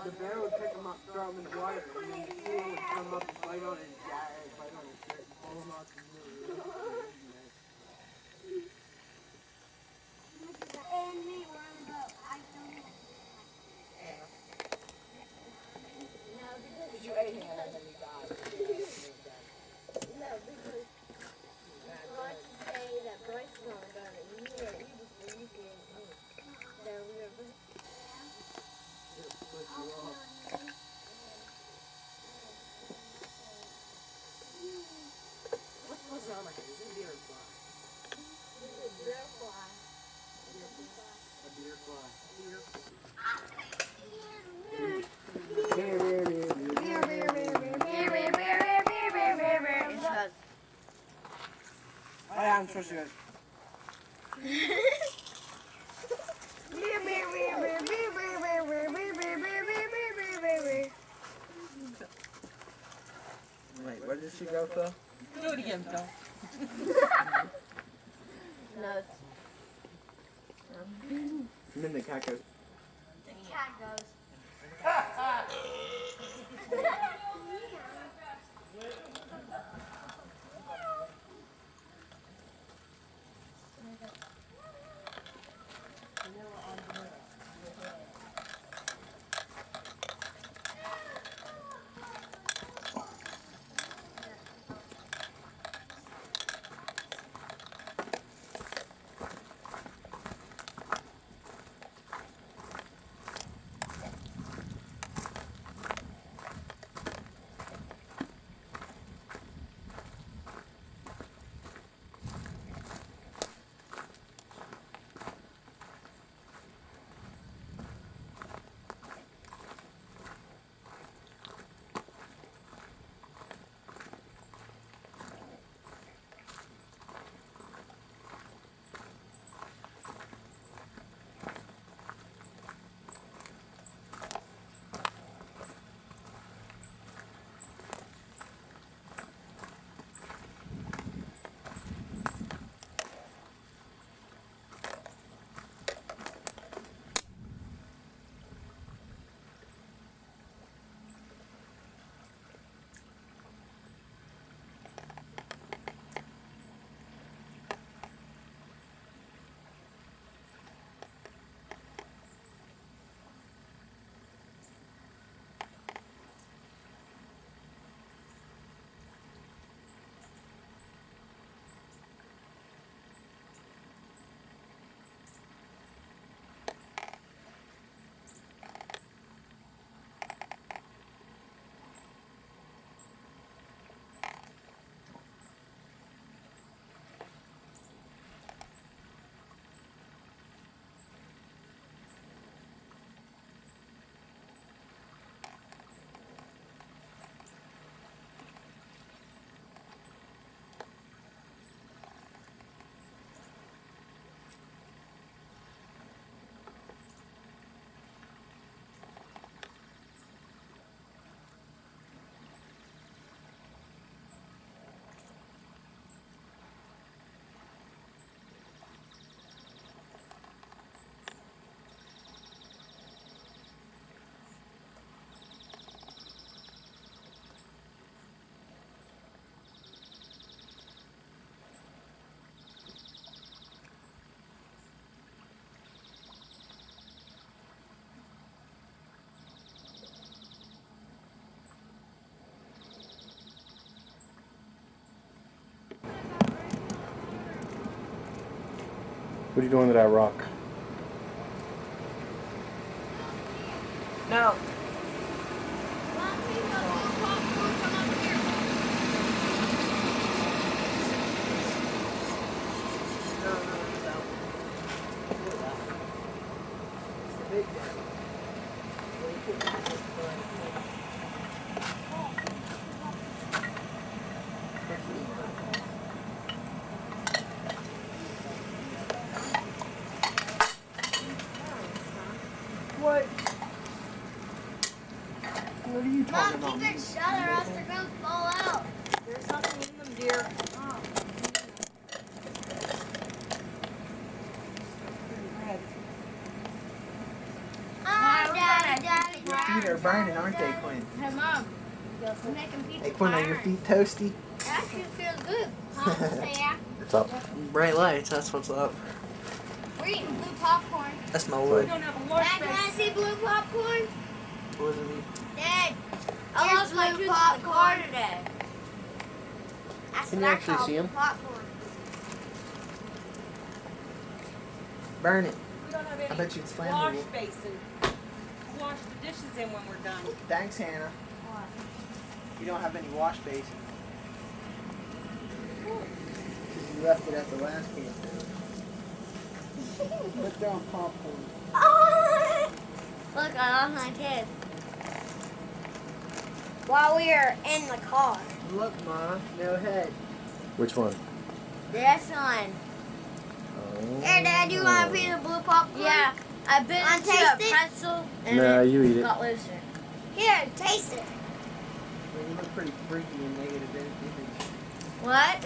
the bear would pick him up, throw him in the water, and then the seal would come up and bite on his bite on his shirt and pull him out the middle. And me, we're on the boat. I don't know. No, because You ate him and then you died. no, because Bryce would say that Bryce is on the boat and you just leave me and me. So we were both. What's on my head? Is it deer or fly? Bear fly. A deer fly. Oh yeah, I'm supposed to go. Wait, where did she go, Phil? Do it again, Phil. No, And then the cat goes. the cat goes. What are you doing to that rock? No. What? What are you talking Mom, about? keep it shut or else they're going to fall out. There's nothing in them, dear. Daddy, Daddy, Daddy. feet are burning, aren't they, Quinn? Hey, Mom. I'm making pizza. Hey, Quinn, are your feet toasty? It actually feels good. Huh? Say yeah. What's up? Bright lights, that's what's up. We're eating blue popcorn. That's my We wood. don't have a wash Dad, you want to see blue popcorn? What does it mean? Dad, I lost my tooth in the car today. That's Can what you I actually call see 'em? popcorn. Burn it. We don't have any I bet you it's wash flammable. basin. Wash the dishes in when we're done. Thanks, Hannah. You don't have any wash basin. Because you left it at the last camp. Put down popcorn. Look, I lost my tooth. While we were in the car. Look, Ma, no head. Which one? This one. Oh. Here, Dad, you want a piece of blue popcorn? Yeah. I bit into a pretzel and Nah, you eat it. got looser. Here, taste it. Well, you look pretty freaky and negative image. What?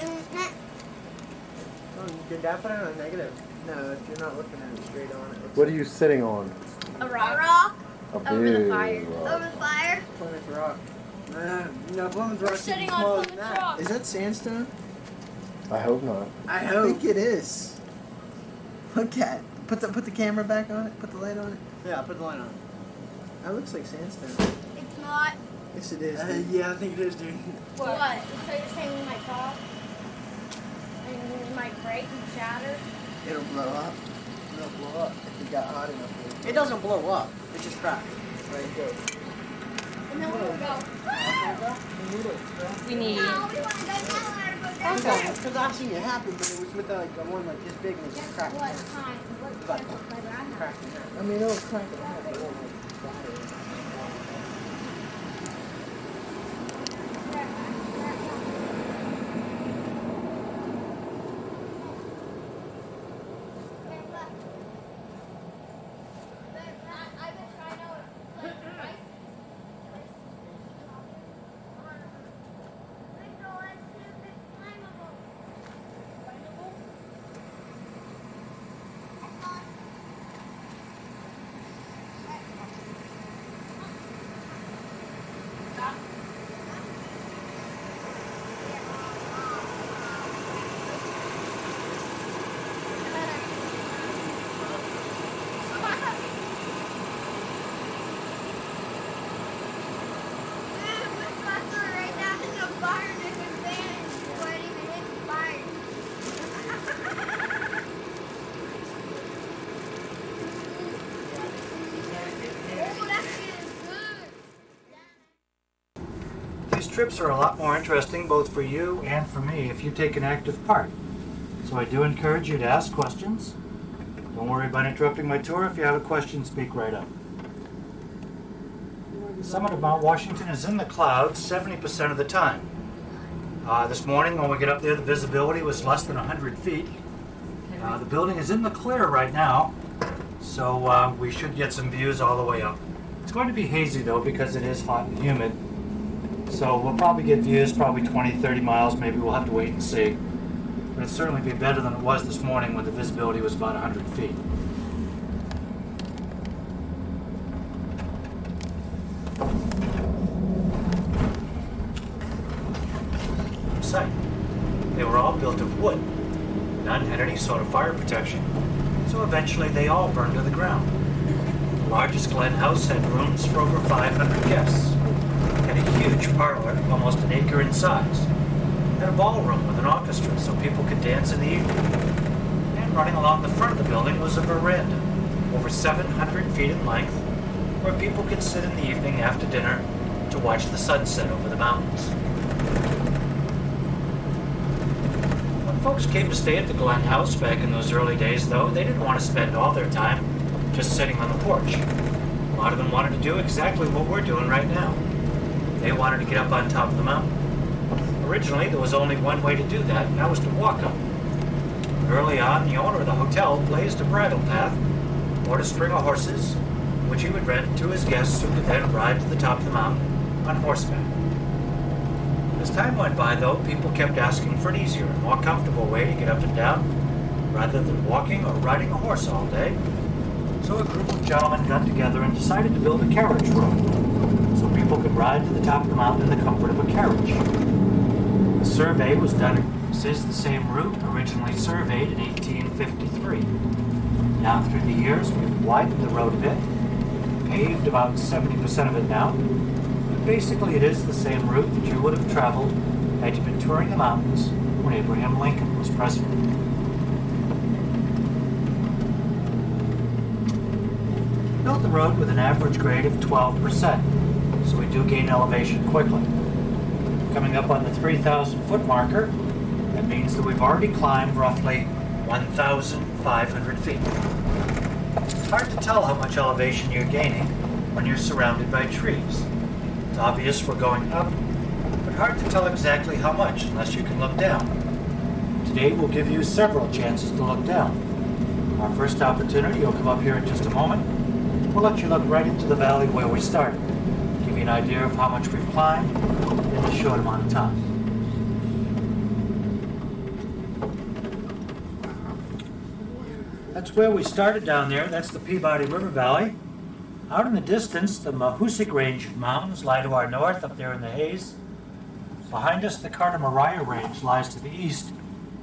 Oh, did that put it on negative? No, if you're not looking at it straight on, it looks What are you sitting on? A rock. A Over the big fire. rock. Over the fire. Plymouth Rock. No, Plymouth Rock. sitting is on smaller Plymouth than that. Rock. Is that sandstone? I hope not. I think it is. Look at it. Put the camera back on it. Put the light on it. Yeah, put the light on it. That looks like sandstone. It's not. Yes, it is. Yeah, I think it is, dude. What? So you're saying we might fall? And we might break and shatter? It'll blow up. It'll blow up if it got hot enough. It doesn't blow up. It just cracks. Right, go. And then we'll go. We need. No, we want to go down. Because I've seen it happen, but it was with like the one like this big and it just cracked. What time? What time? Cracked in half. I mean, it'll crack it out, but it won't like shatter it. These trips are a lot more interesting both for you and for me if you take an active part. So I do encourage you to ask questions. Don't worry about interrupting my tour. If you have a question, speak right up. The summit of Mount Washington is in the clouds 70% of the time. This morning when we get up there, the visibility was less than 100 feet. The building is in the clear right now, so we should get some views all the way up. It's going to be hazy though because it is hot and humid. So we'll probably get views probably 20, 30 miles. Maybe we'll have to wait and see. But it'll certainly be better than it was this morning when the visibility was about 100 feet. Site. They were all built of wood. None had any sort of fire protection. So eventually they all burned to the ground. The largest Glen house had rooms for over 500 guests. Had a huge parlor, almost an acre in size. Had a ballroom with an orchestra so people could dance in the evening. And running along the front of the building was a veranda, over 700 feet in length, where people could sit in the evening after dinner to watch the sunset over the mountains. When folks came to stay at the Glen house back in those early days, though, they didn't want to spend all their time just sitting on the porch. A lot of them wanted to do exactly what we're doing right now. They wanted to get up on top of the mountain. Originally, there was only one way to do that, and that was to walk up. Early on, the owner of the hotel blazed a bridle path, or a string of horses, which he would rent to his guests who could then ride to the top of the mountain on horseback. As time went by, though, people kept asking for an easier and more comfortable way to get up and down, rather than walking or riding a horse all day. So a group of gentlemen got together and decided to build a carriage road so people could ride to the top of the mountain in the comfort of a carriage. The survey was done. This is the same route originally surveyed in 1853. Now through the years, we've widened the road a bit, paved about 70% of it now, but basically it is the same route that you would have traveled had you been touring the mountains when Abraham Lincoln was president. We built the road with an average grade of 12%, so we do gain elevation quickly. Coming up on the 3,000 foot marker, that means that we've already climbed roughly 1,500 feet. It's hard to tell how much elevation you're gaining when you're surrounded by trees. It's obvious we're going up, but hard to tell exactly how much unless you can look down. Today we'll give you several chances to look down. Our first opportunity will come up here in just a moment. We'll let you look right into the valley where we started, give you an idea of how much we've climbed in a short amount of time. That's where we started down there. That's the Peabody River Valley. Out in the distance, the Mahoosic Range of mountains lie to our north up there in the haze. Behind us, the Carter-Moriah Range lies to the east,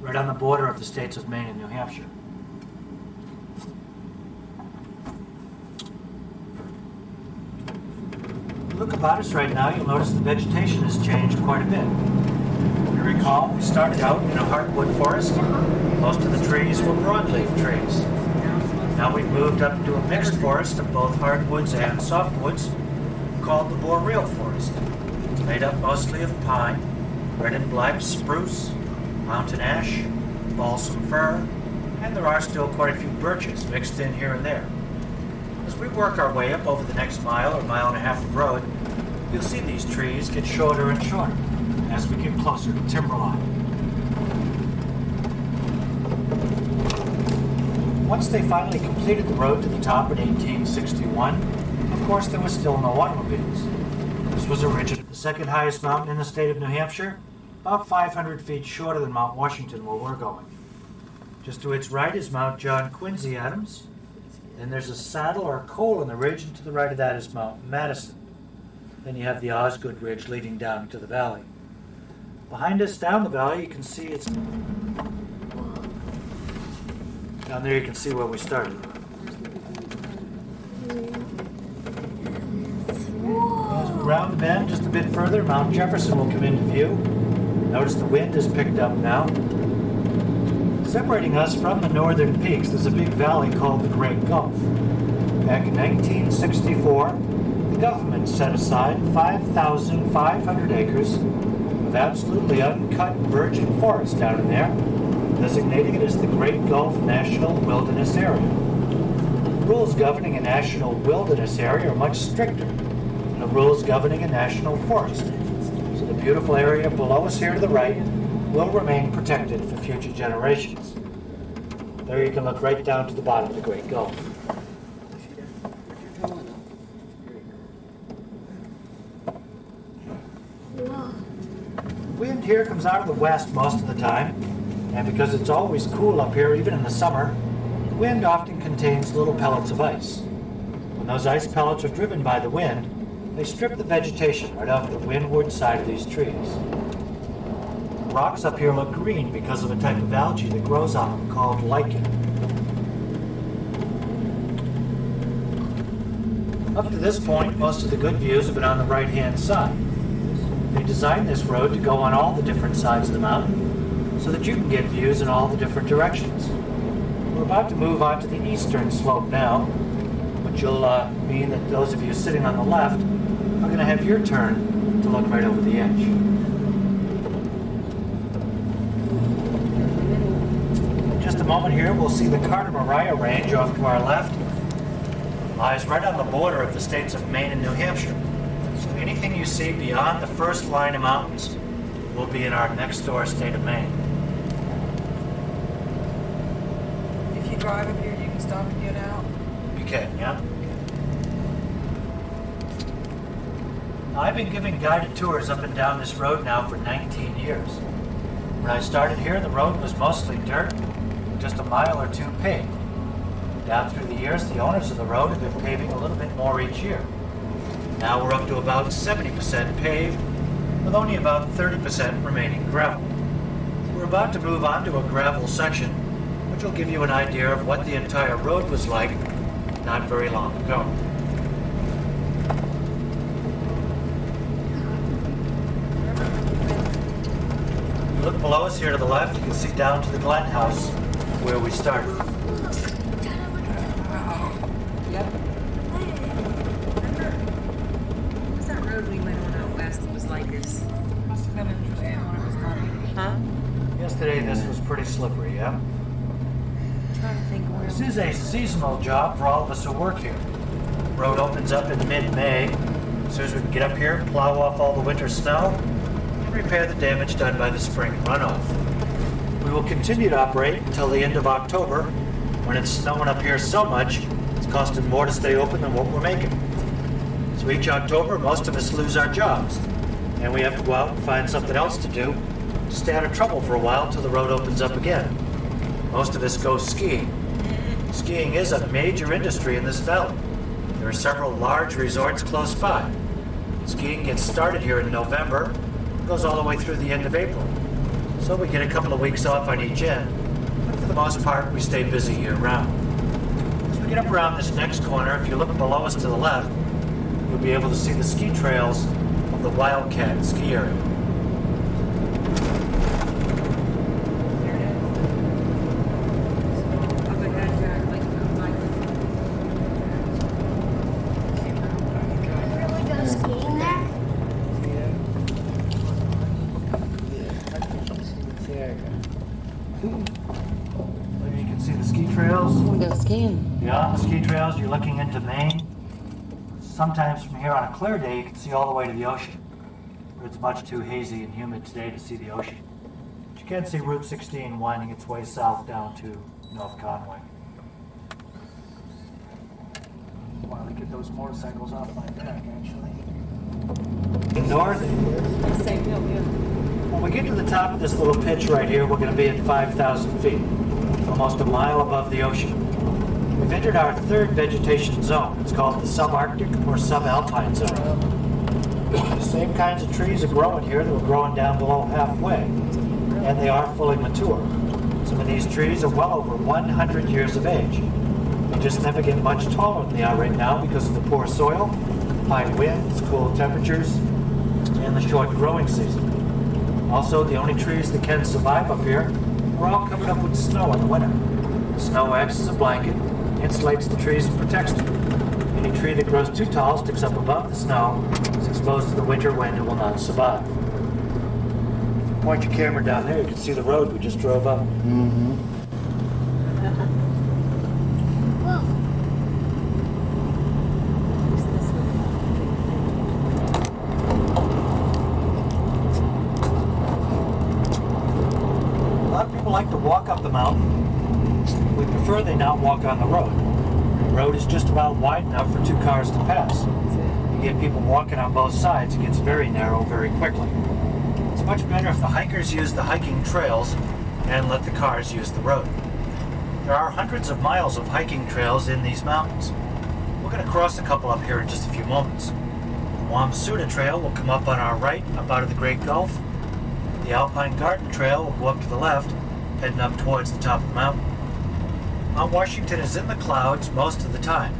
right on the border of the states of Maine and New Hampshire. Look about us right now, you'll notice the vegetation has changed quite a bit. If you recall, we started out in a hardwood forest. Most of the trees were broadleaf trees. Now we've moved up into a mixed forest of both hardwoods and softwoods called the boreal forest. It's made up mostly of pine, red and black spruce, mountain ash, balsam fir, and there are still quite a few birches mixed in here and there. As we work our way up over the next mile or mile and a half of road, you'll see these trees get shorter and shorter as we get closer to timberline. Once they finally completed the road to the top in 1861, of course there was still no automobiles. This was originally the second highest mountain in the state of New Hampshire, about 500 feet shorter than Mount Washington where we're going. Just to its right is Mount John Quincy Adams. Then there's a saddle or a col in the ridge, and to the right of that is Mount Madison. Then you have the Osgood Ridge leading down into the valley. Behind us down the valley, you can see it's... Down there you can see where we started. As we round the bend just a bit further, Mount Jefferson will come into view. Notice the wind has picked up now. Separating us from the northern peaks, there's a big valley called the Great Gulf. Back in 1964, the government set aside 5,500 acres of absolutely uncut virgin forest down in there, designating it as the Great Gulf National Wilderness Area. The rules governing a national wilderness area are much stricter than the rules governing a national forest. So the beautiful area below us here to the right will remain protected for future generations. There you can look right down to the bottom of the Great Gulf. Wind here comes out of the west most of the time, and because it's always cool up here, even in the summer, the wind often contains little pellets of ice. When those ice pellets are driven by the wind, they strip the vegetation right off the windward side of these trees. The rocks up here look green because of a type of algae that grows on them called lichen. Up to this point, most of the good views have been on the right-hand side. They designed this road to go on all the different sides of the mountain so that you can get views in all the different directions. We're about to move on to the eastern slope now, which will mean that those of you sitting on the left are going to have your turn to look right over the edge. In just a moment here, we'll see the Carter-Moriah Range off to our left. It lies right on the border of the states of Maine and New Hampshire. So anything you see beyond the first line of mountains will be in our next door state of Maine. If you drive up here, you can stop and get out. You can, yeah? I've been giving guided tours up and down this road now for 19 years. When I started here, the road was mostly dirt, just a mile or two paved. Down through the years, the owners of the road have been paving a little bit more each year. Now we're up to about 70% paved, with only about 30% remaining gravel. We're about to move on to a gravel section, which will give you an idea of what the entire road was like not very long ago. If you look below us here to the left, you can see down to the Glen House, where we started. Yep. What's that road we went on out west that was like this? Must have been interesting when it was muddy. Huh? Yesterday this was pretty slippery, yeah? I'm trying to think where. This is a seasonal job for all of us who work here. The road opens up in mid-May. As soon as we can get up here, plow off all the winter snow, and repair the damage done by the spring runoff. We will continue to operate until the end of October, when it's snowing up here so much, it's costing more to stay open than what we're making. So each October, most of us lose our jobs, and we have to go out and find something else to do, to stay out of trouble for a while until the road opens up again. Most of us go skiing. Skiing is a major industry in this valley. There are several large resorts close by. Skiing gets started here in November, and goes all the way through the end of April. So we get a couple of weeks off on each end, but for the most part, we stay busy year-round. As we get up around this next corner, if you look below us to the left, you'll be able to see the ski trails of the Wildcat ski area. There it is. Up ahead, like, Really go skiing there? Maybe you can see the ski trails. We go skiing. Beyond the ski trails, you're looking into Maine. Sometimes from here on a clear day, you can see all the way to the ocean. But it's much too hazy and humid today to see the ocean. But you can see Route 16 winding its way south down to North Conway. While we get those motorcycles off my back, actually. North, Same hill, yeah. when we get to the top of this little pitch right here, we're going to be at 5,000 feet, almost a mile above the ocean. We've entered our third vegetation zone. It's called the subarctic or subalpine zone. The same kinds of trees are growing here that were growing down below halfway, and they are fully mature. Some of these trees are well over 100 years of age. They just never get much taller than they are right now because of the poor soil, high winds, cool temperatures, and the short growing season. Also, the only trees that can survive up here are all covered up with snow in the winter. The snow acts as a blanket, insulates the trees and protects them. Any tree that grows too tall, sticks up above the snow, is exposed to the winter wind and will not survive. If you point your camera down there, you can see the road we just drove up. Mm-hmm. Whoa. A lot of people like to walk up the mountain. We prefer they not walk on the road. The road is just about wide enough for two cars to pass. You get people walking on both sides, it gets very narrow very quickly. It's much better if the hikers use the hiking trails and let the cars use the road. There are hundreds of miles of hiking trails in these mountains. We're going to cross a couple up here in just a few moments. The Wamsuta Trail will come up on our right, up out of the Great Gulf. The Alpine Garden Trail will go up to the left, heading up towards the top of the mountain. Mount Washington is in the clouds most of the time.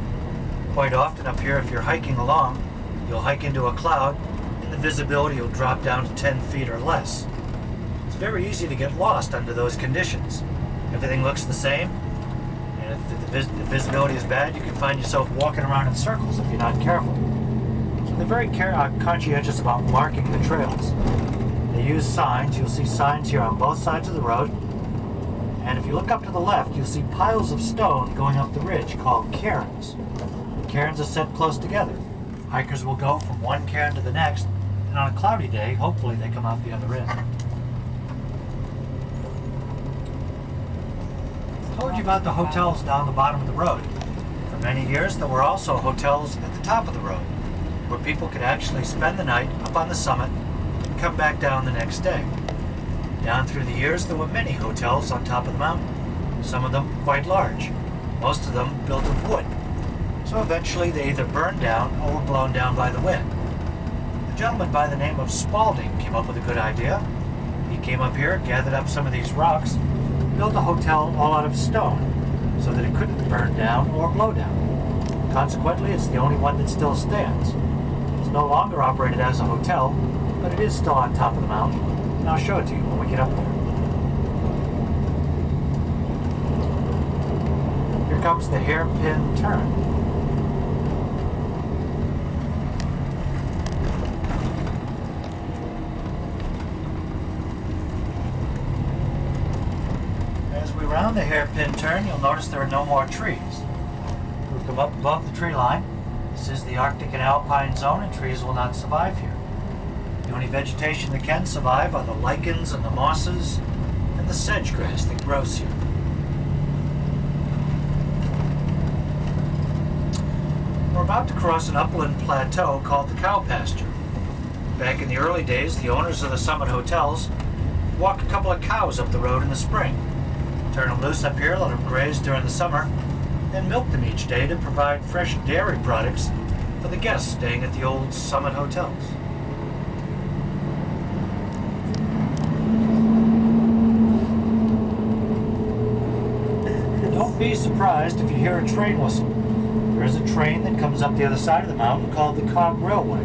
Quite often up here, if you're hiking along, you'll hike into a cloud and the visibility will drop down to 10 feet or less. It's very easy to get lost under those conditions. Everything looks the same, and if the visibility is bad, you can find yourself walking around in circles if you're not careful. So they're very conscientious about marking the trails. They use signs. You'll see signs here on both sides of the road. And if you look up to the left, you'll see piles of stone going up the ridge called cairns. The cairns are set close together. Hikers will go from one cairn to the next, and on a cloudy day, hopefully they come out the other end. I told you about the hotels down the bottom of the road. For many years, there were also hotels at the top of the road, where people could actually spend the night up on the summit and come back down the next day. Down through the years, there were many hotels on top of the mountain, some of them quite large. most of them built of wood. So eventually they either burned down or were blown down by the wind. A gentleman by the name of Spaulding came up with a good idea. He came up here, gathered up some of these rocks, built a hotel all out of stone so that it couldn't burn down or blow down. Consequently, it's the only one that still stands. It's no longer operated as a hotel, but it is still on top of the mountain, and I'll show it to you when we get up there. Here comes the hairpin turn. As we round the hairpin turn, you'll notice there are no more trees. We've come up above the tree line. This is the Arctic and Alpine zone, and trees will not survive here. The only vegetation that can survive are the lichens and the mosses and the sedge grass that grows here. We're about to cross an upland plateau called the cow pasture. Back in the early days, the owners of the Summit hotels walk a couple of cows up the road in the spring, turn them loose up here, let them graze during the summer, then milk them each day to provide fresh dairy products for the guests staying at the old Summit hotels. Don't be surprised if you hear a train whistle. There is a train that comes up the other side of the mountain called the Cog Railway.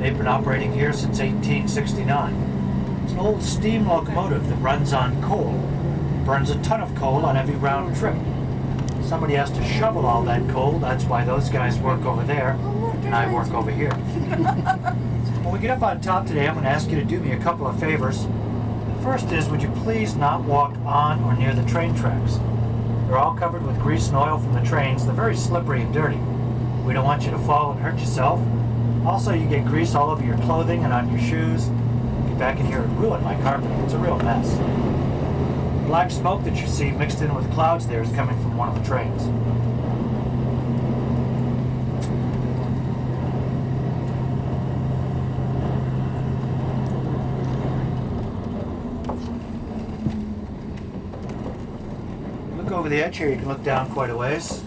They've been operating here since 1869. It's an old steam locomotive that runs on coal. It burns a ton of coal on every round trip. Somebody has to shovel all that coal. That's why those guys work over there and I work over here. When we get up on top today, I'm going to ask you to do me a couple of favors. The first is, would you please not walk on or near the train tracks? They're all covered with grease and oil from the trains. They're very slippery and dirty. We don't want you to fall and hurt yourself. Also, you get grease all over your clothing and on your shoes. Get back in here and ruin my carpet. It's a real mess. The black smoke that you see mixed in with clouds there is coming from one of the trains. Look over the edge here, you can look down quite a ways.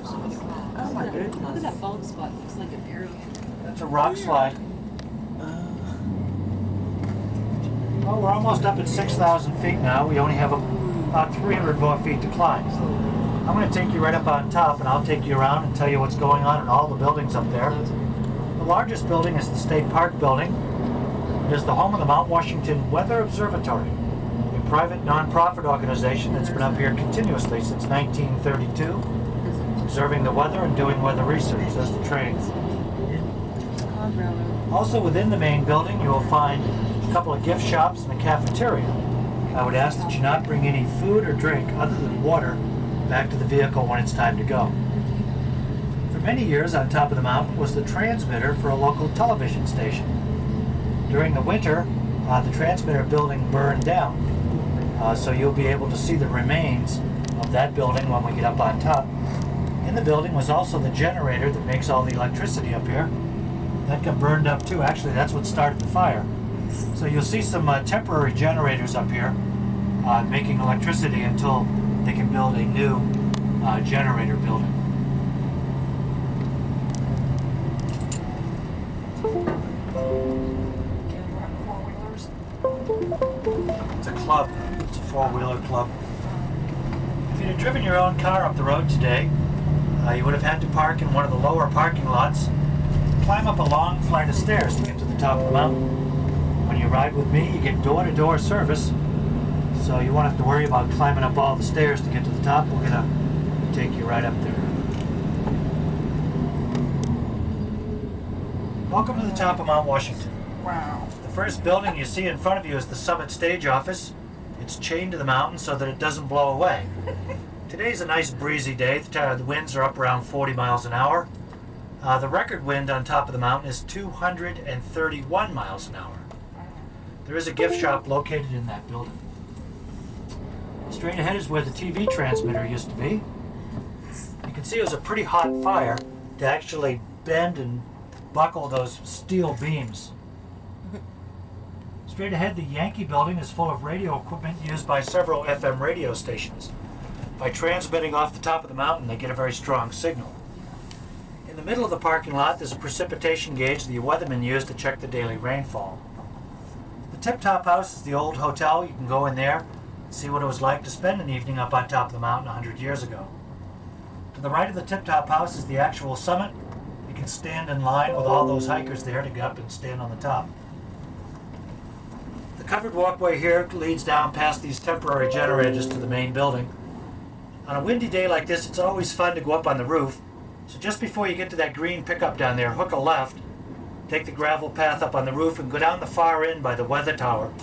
Oh my goodness. Look at that bald spot. Looks like an arrow. That's a rock slide. Well, we're almost up at 6,000 feet now. We only have about 300 more feet to climb. I'm going to take you right up on top, and I'll take you around and tell you what's going on in all the buildings up there. The largest building is the State Park Building. It is the home of the Mount Washington Weather Observatory, a private non-profit organization that's been up here continuously since 1932, observing the weather and doing weather research. There's the trains. Also within the main building, you will find a couple of gift shops and a cafeteria. I would ask that you not bring any food or drink other than water back to the vehicle when it's time to go. For many years on top of the mountain was the transmitter for a local television station. During the winter, the transmitter building burned down, so you'll be able to see the remains of that building when we get up on top. In the building was also the generator that makes all the electricity up here. That got burned up too. Actually, that's what started the fire. So you'll see some temporary generators up here making electricity until they can build a new generator building. It's a club. It's a four-wheeler club. If you'd have driven your own car up the road today, you would have had to park in one of the lower parking lots, climb up a long flight of stairs to get to the top of the mountain. When you ride with me, you get door-to-door service, so you won't have to worry about climbing up all the stairs to get to the top. We're gonna take you right up there. Welcome to the top of Mount Washington. Wow. The first building you see in front of you is the Summit Stage Office. It's chained to the mountain so that it doesn't blow away. Today's a nice breezy day. The winds are up around 40 miles an hour. The record wind on top of the mountain is 231 miles an hour. There is a gift shop located in that building. Straight ahead is where the TV transmitter used to be. You can see it was a pretty hot fire to actually bend and buckle those steel beams. Straight ahead, the Yankee building is full of radio equipment used by several FM radio stations. By transmitting off the top of the mountain, they get a very strong signal. In the middle of the parking lot, there's a precipitation gauge the weathermen use to check the daily rainfall. The Tip Top House is the old hotel. You can go in there and see what it was like to spend an evening up on top of the mountain 100 years ago. To the right of the Tip Top House is the actual summit. You can stand in line with all those hikers there to get up and stand on the top. The covered walkway here leads down past these temporary generators to the main building. On a windy day like this, it's always fun to go up on the roof. So just before you get to that green pickup down there, hook a left, take the gravel path up on the roof and go down the far end by the weather tower.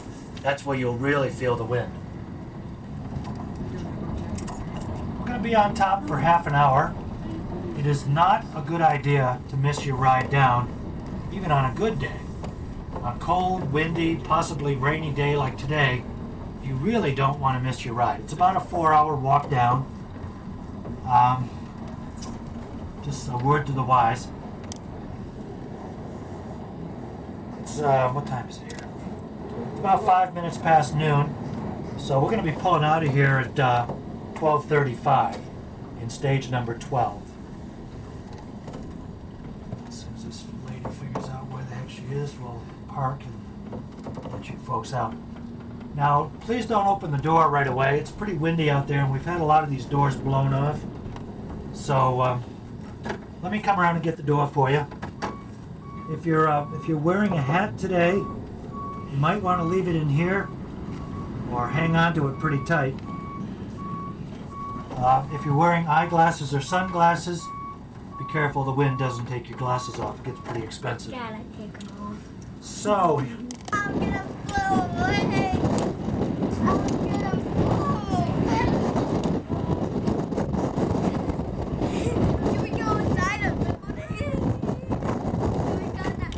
That's where you'll really feel the wind. We're going to be on top for half an hour. It is not a good idea to miss your ride down, even on a good day. On a cold, windy, possibly rainy day like today, you really don't want to miss your ride. It's about a 4-hour walk down. Just a word to the wise. It's, what time is it here? It's about 5 minutes past noon. So we're going to be pulling out of here at 12:35 in stage number 12. As soon as this lady figures out where the heck she is, we'll park and let you folks out. Now, please don't open the door right away. It's pretty windy out there, and we've had a lot of these doors blown off. So, let me come around and get the door for you. If you're wearing a hat today, you might want to leave it in here, or hang on to it pretty tight. If you're wearing eyeglasses or sunglasses, be careful the wind doesn't take your glasses off. It gets pretty expensive. Dad, I take them off. So, I'm gonna blow away. I'm gonna blow away. Can we go inside of the building? Can we go in that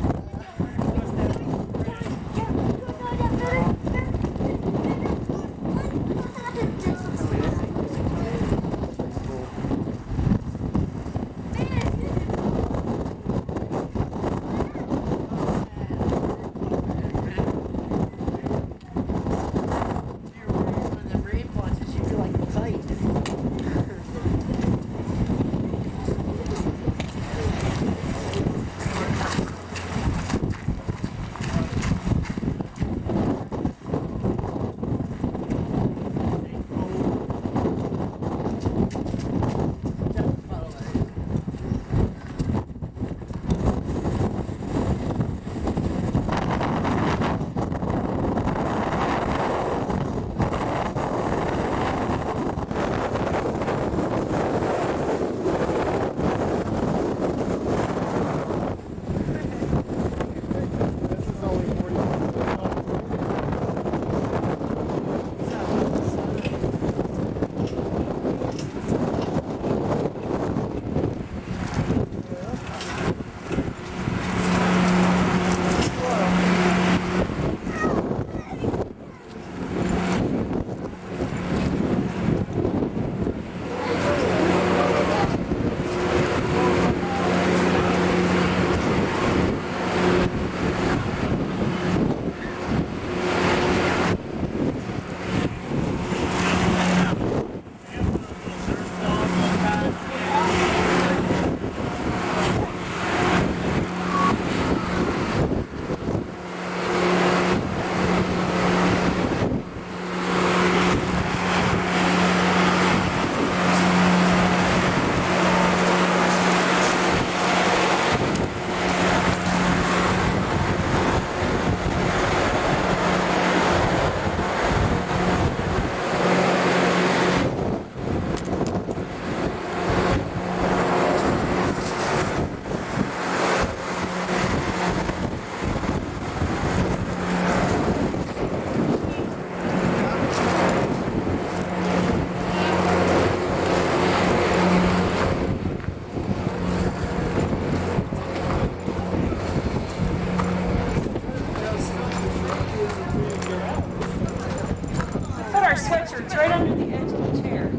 our sweatshirts right under the edge of the chair.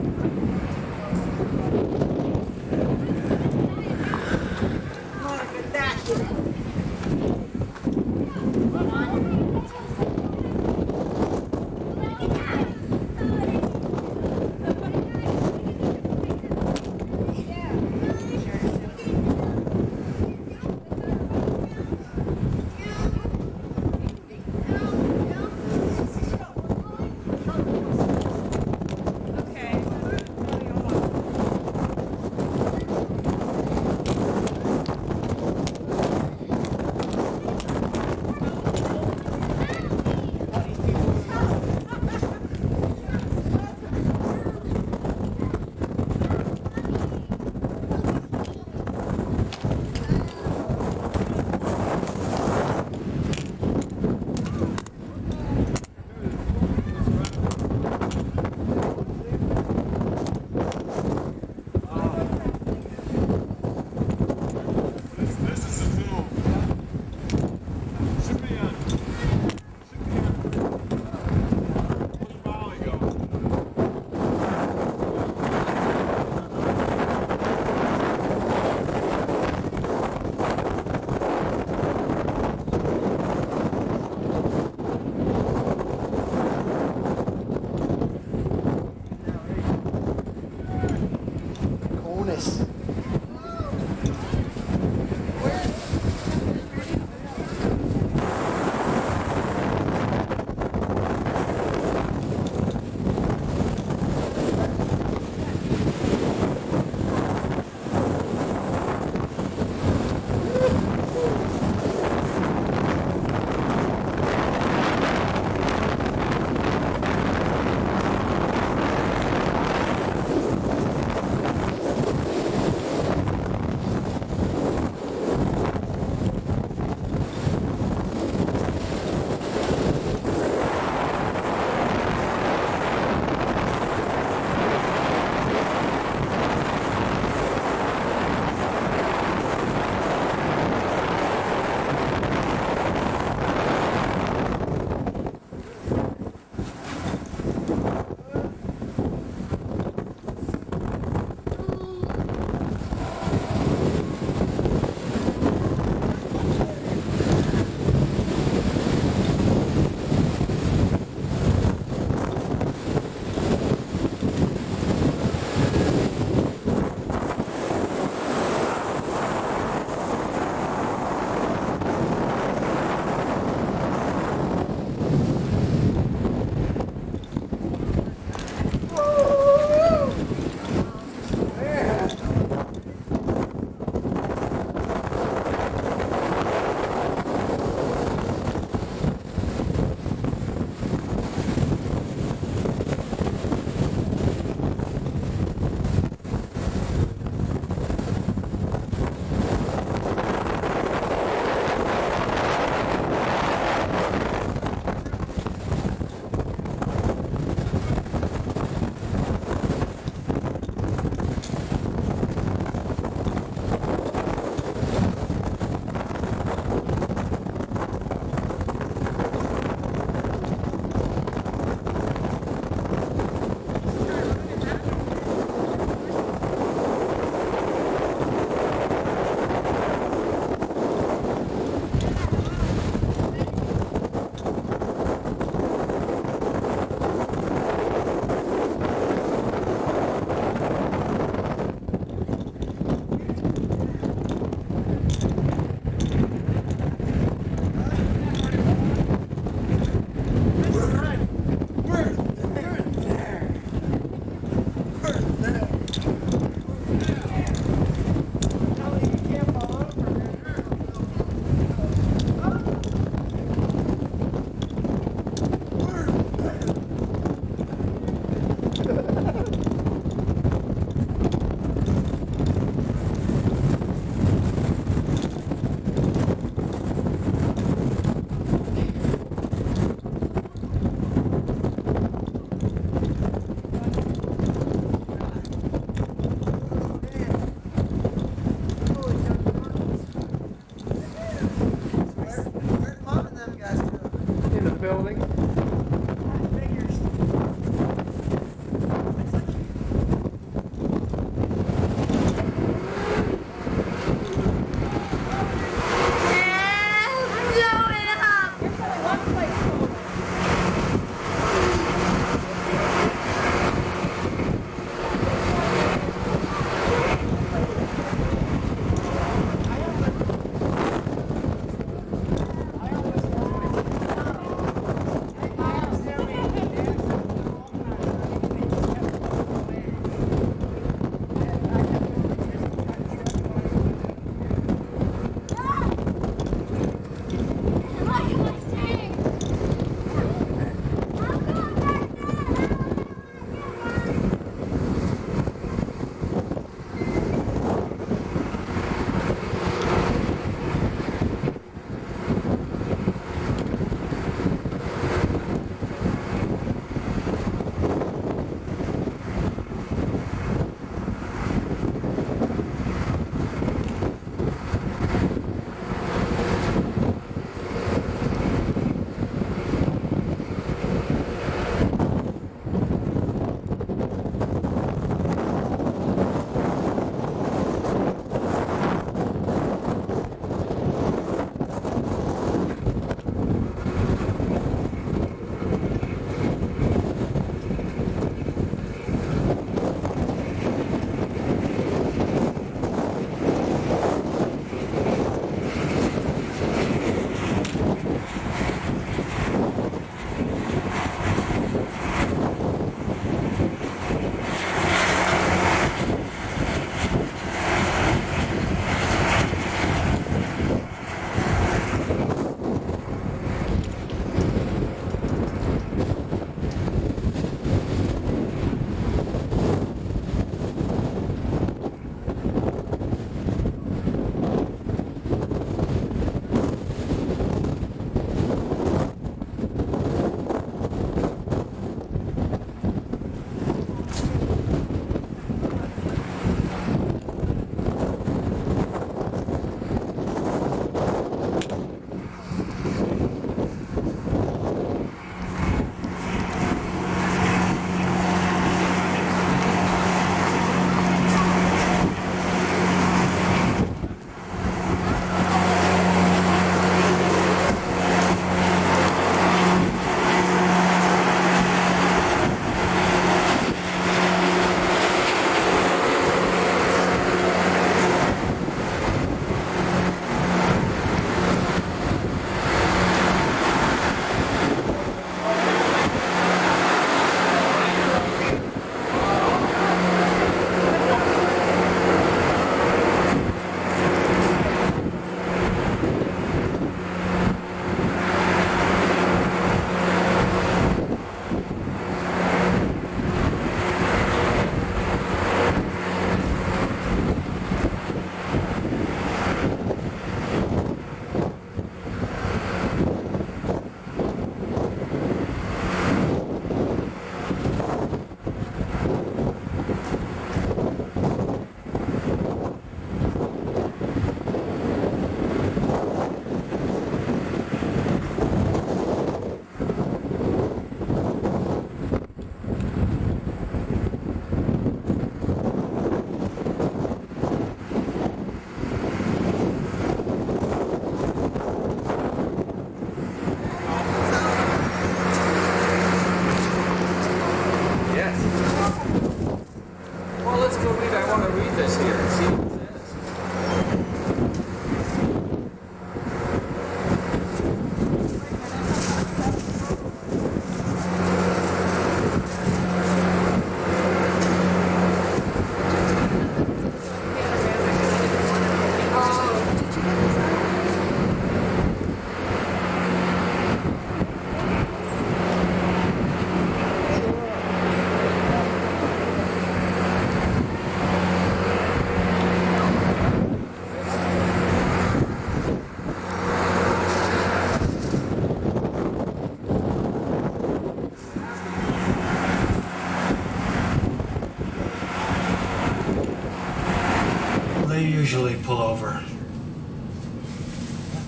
Look at that. building.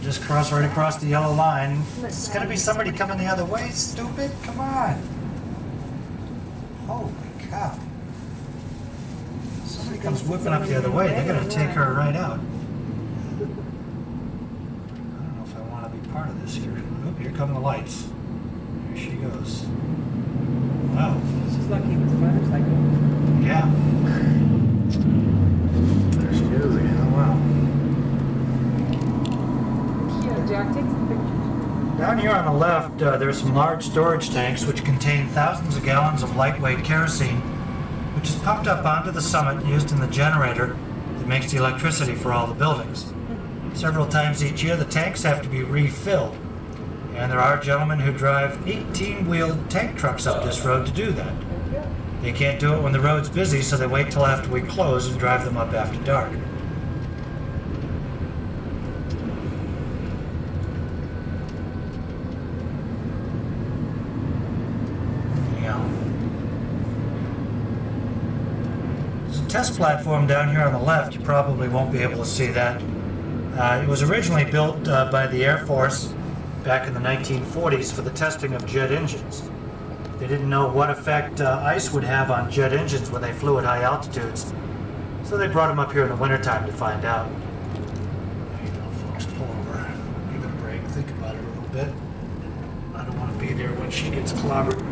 Just cross right across the yellow line. It's gonna be somebody coming the other way, stupid. Come on. Holy cow. Somebody comes whipping up the other way, they're gonna take her right out. I don't know if I want to be part of this here. Oh, here come the lights. Here she goes. Wow. She's lucky it was a motorcycle. Yeah. There she goes again. Oh, wow. Yeah, Jack takes the pictures. Down here on the left, there's some large storage tanks which contain thousands of gallons of lightweight kerosene, which is pumped up onto the summit and used in the generator that makes the electricity for all the buildings. Several times each year, the tanks have to be refilled, and there are gentlemen who drive 18-wheeled tank trucks up this road to do that. They can't do it when the road's busy, so they wait till after we close and drive them up after dark. There's a test platform down here on the left. You probably won't be able to see that. It was originally built by the Air Force back in the 1940s for the testing of jet engines. They didn't know what effect ice would have on jet engines when they flew at high altitudes, so they brought them up here in the wintertime to find out. There you go, folks, pull over, give it a break, think about it a little bit. I don't want to be there when she gets clobbered.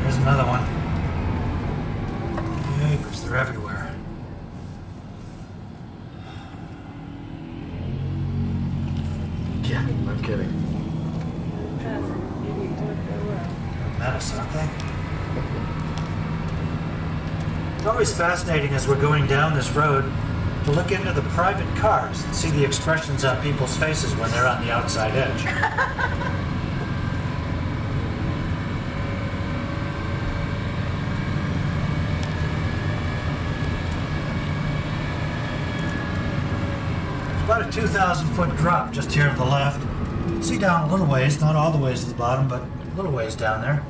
There's another one. Yeah, because they're everywhere. Yeah, no kidding. That's maybe it worked out well. They're a menace, aren't they? It's always fascinating as we're going down this road to look into the private cars and see the expressions on people's faces when they're on the outside edge. About a 2,000-foot drop just here to the left. You can see down a little ways, not all the ways to the bottom, but a little ways down there.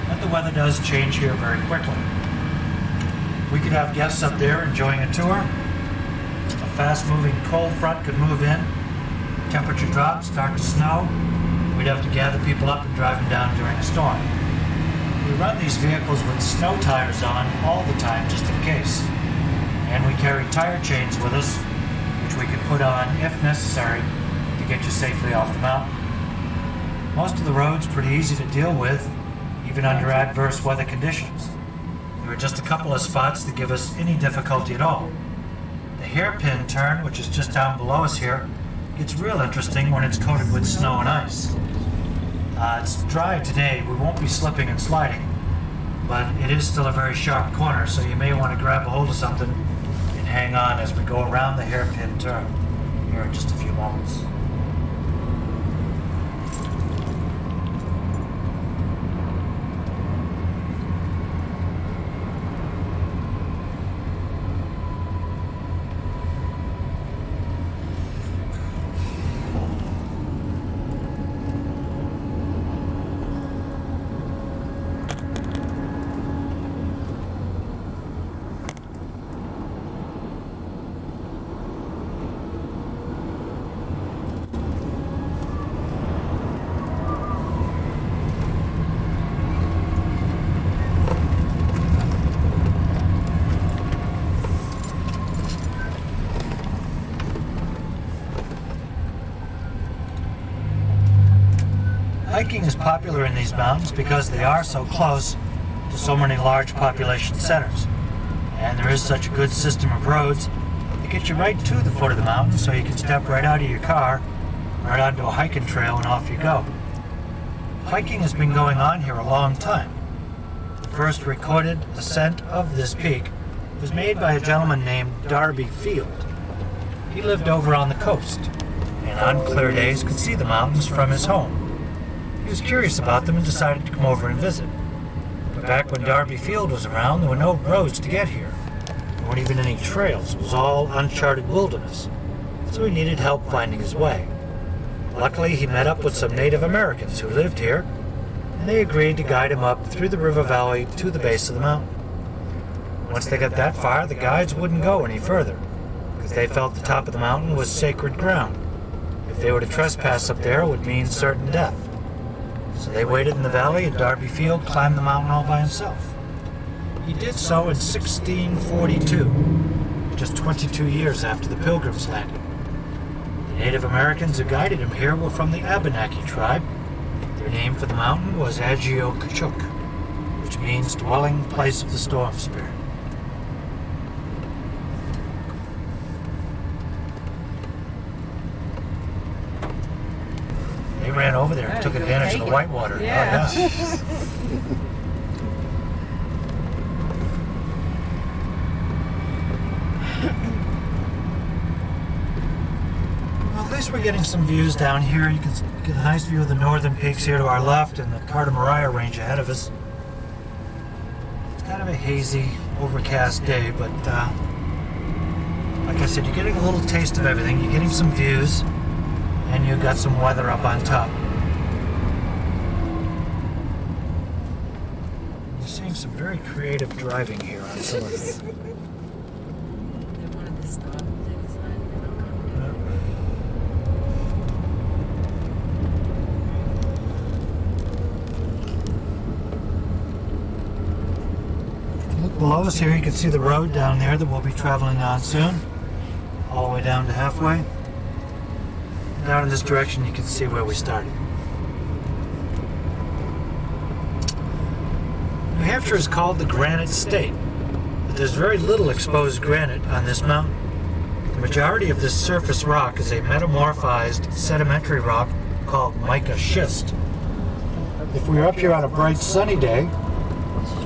But the weather does change here very quickly. We could have guests up there enjoying a tour. A fast-moving cold front could move in. Temperature drops, start to snow. We'd have to gather people up and drive them down during a storm. We run these vehicles with snow tires on all the time just in case. And we carry tire chains with us, which we can put on if necessary to get you safely off the mountain. Most of the road's pretty easy to deal with, even under adverse weather conditions. There are just a couple of spots that give us any difficulty at all. The hairpin turn, which is just down below us here, gets real interesting when it's coated with snow and ice. It's dry today, we won't be slipping and sliding, but it is still a very sharp corner, so you may want to grab a hold of something and hang on as we go around the hairpin turn here in just a few moments. Hiking is popular in these mountains because they are so close to so many large population centers. And there is such a good system of roads that get you right to the foot of the mountain so you can step right out of your car, right onto a hiking trail, and off you go. Hiking has been going on here a long time. The first recorded ascent of this peak was made by a gentleman named Darby Field. He lived over on the coast, and on clear days could see the mountains from his home. He was curious about them and decided to come over and visit. But back when Darby Field was around, there were no roads to get here. There weren't even any trails. It was all uncharted wilderness. So he needed help finding his way. Luckily, he met up with some Native Americans who lived here, and they agreed to guide him up through the river valley to the base of the mountain. Once they got that far, the guides wouldn't go any further, because they felt the top of the mountain was sacred ground. If they were to trespass up there, it would mean certain death. So they waited in the valley, and Darby Field climbed the mountain all by himself. He did so in 1642, just 22 years after the Pilgrims landed. The Native Americans who guided him here were from the Abenaki tribe. Their name for the mountain was Agio-Kachuk, which means dwelling place of the storm spirit. They ran over there and took advantage of the whitewater. Yeah. Oh, yeah. Well, at least we're getting some views down here. You can get a nice view of the northern peaks here to our left and the Carter-Mariah range ahead of us. It's kind of a hazy, overcast day, but like I said, you're getting a little taste of everything. You're getting some views, and you've got some weather up on top. You're seeing some very creative driving here on some of this. They wanted to stop and take a sign. Look below us here, you can see the road down there that we'll be traveling on soon, all the way down to halfway. Down in this direction, you can see where we started. New Hampshire is called the Granite State, but there's very little exposed granite on this mountain. The majority of this surface rock is a metamorphized sedimentary rock called mica schist. If we were up here on a bright sunny day,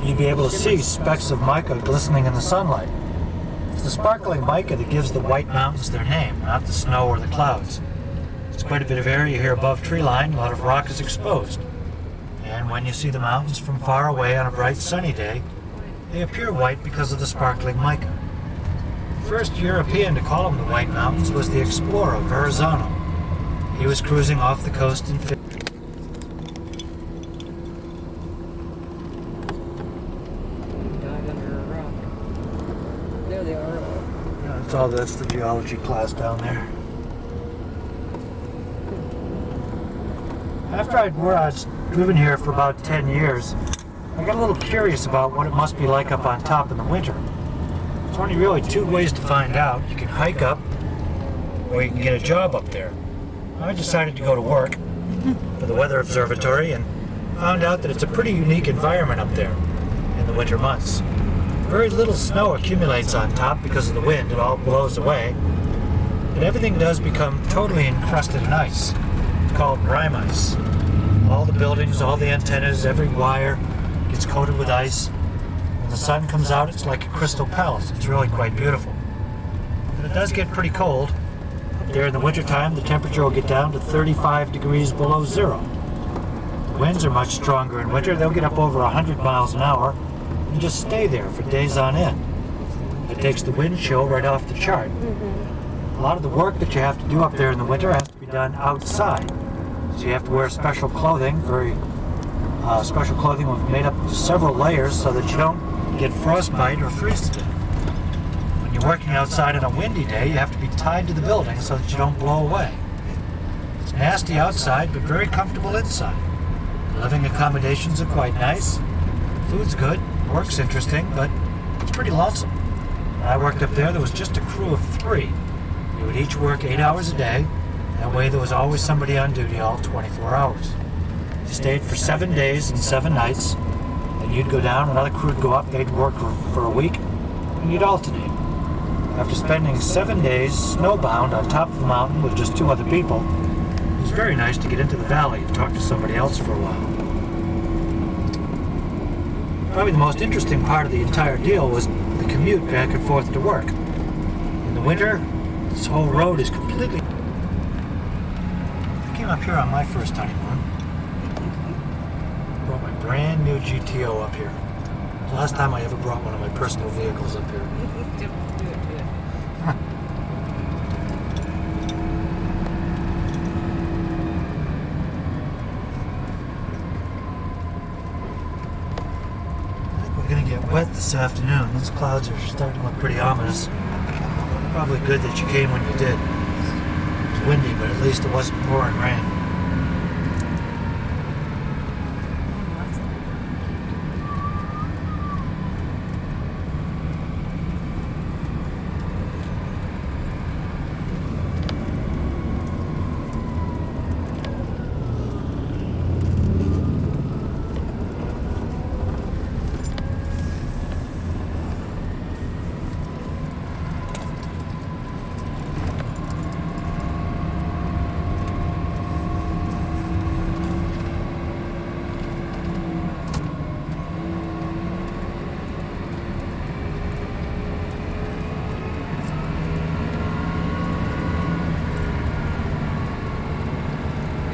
you'd be able to see specks of mica glistening in the sunlight. It's the sparkling mica that gives the White Mountains their name, not the snow or the clouds. It's quite a bit of area here above tree line. A lot of rock is exposed. And when you see the mountains from far away on a bright sunny day, they appear white because of the sparkling mica. The first European to call them the White Mountains was the explorer Verrazano. He was cruising off the coast in Dive under a rock. There they are. That's the geology class down there. After I'd driven here for about 10 years, I got a little curious about what it must be like up on top in the winter. There's only really two ways to find out. You can hike up, or you can get a job up there. I decided to go to work for the Weather Observatory and found out that it's a pretty unique environment up there in the winter months. Very little snow accumulates on top because of the wind. It all blows away. But everything does become totally encrusted in ice. It's called brine ice. All the buildings, all the antennas, every wire gets coated with ice. When the sun comes out, it's like a crystal palace. It's really quite beautiful. But it does get pretty cold. Up there in the wintertime, the temperature will get down to 35 degrees below zero. The winds are much stronger in winter. They'll get up over 100 miles an hour and just stay there for days on end. It takes the wind chill right off the chart. A lot of the work that you have to do up there in the winter has to be done outside. So you have to wear special clothing, very special clothing made up of several layers so that you don't get frostbite or freeze to death. When you're working outside on a windy day, you have to be tied to the building so that you don't blow away. It's nasty outside, but very comfortable inside. The living accommodations are quite nice. Food's good, work's interesting, but it's pretty lonesome. When I worked up there was just a crew of 3. We would each work 8 hours a day. That way there was always somebody on duty all 24 hours. You stayed for 7 days and 7 nights, then you'd go down, another crew would go up, they'd work for a week, and you'd alternate. After spending 7 days snowbound on top of the mountain with just 2 other people, it was very nice to get into the valley and talk to somebody else for a while. Probably the most interesting part of the entire deal was the commute back and forth to work. In the winter, this whole road is completely... I came up here on my first honeymoon. Brought my brand new GTO up here. Last time I ever brought one of my personal vehicles up here. Don't do it. I think we're gonna get wet this afternoon. These clouds are starting to look pretty ominous. Probably good that you came when you did. It was windy, but at least it wasn't pouring rain.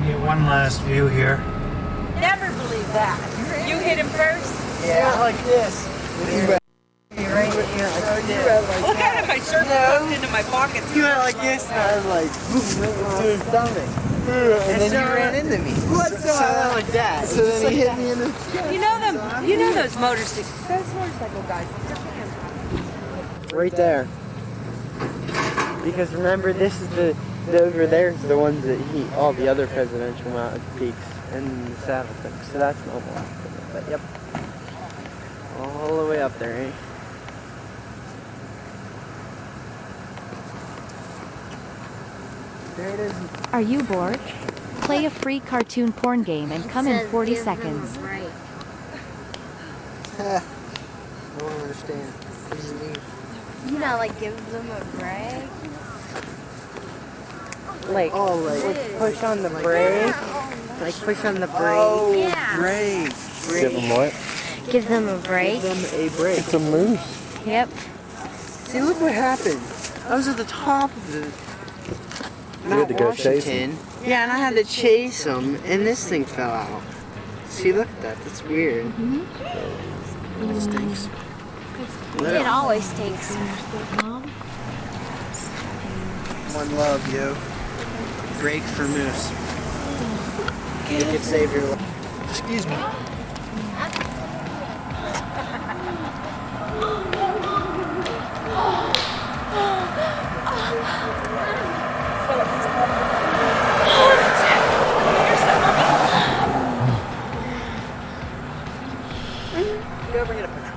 Get one last view here. Never believe that. You hit him first? Yeah, like this. Right here, like this. Look at him, my shirt tucked into my pockets. You went like this, and I was like, boom, right to his stomach. And then you ran into me. What? So I went like that. So then he hit me in the. You know them. You know those motorcycle guys. Their hands. Right there. Because remember, this is the over there's the ones that heat all the other presidential mountain peaks and the saddle thing. So that's normal. But yep. All the way up there, eh? There it is. Are you bored? Play a free cartoon porn game and come in 40 Give them seconds. a break. I don't understand. What does it mean? You know, like give them a break. Like, like push on the brake. Like push on the brake. Oh, yeah. Brake. Give them what? Give them a break. Give them a brake. It's a moose. Yep. See, look what happened. I was at the top of the You had to go Mount chase him. Washington. Yeah, and I had to chase him, and this thing fell out. See, look at that. That's weird. It stinks. It always stinks. One love, yo. Brake for moose. You could save your life. Excuse me. You ever get a picture?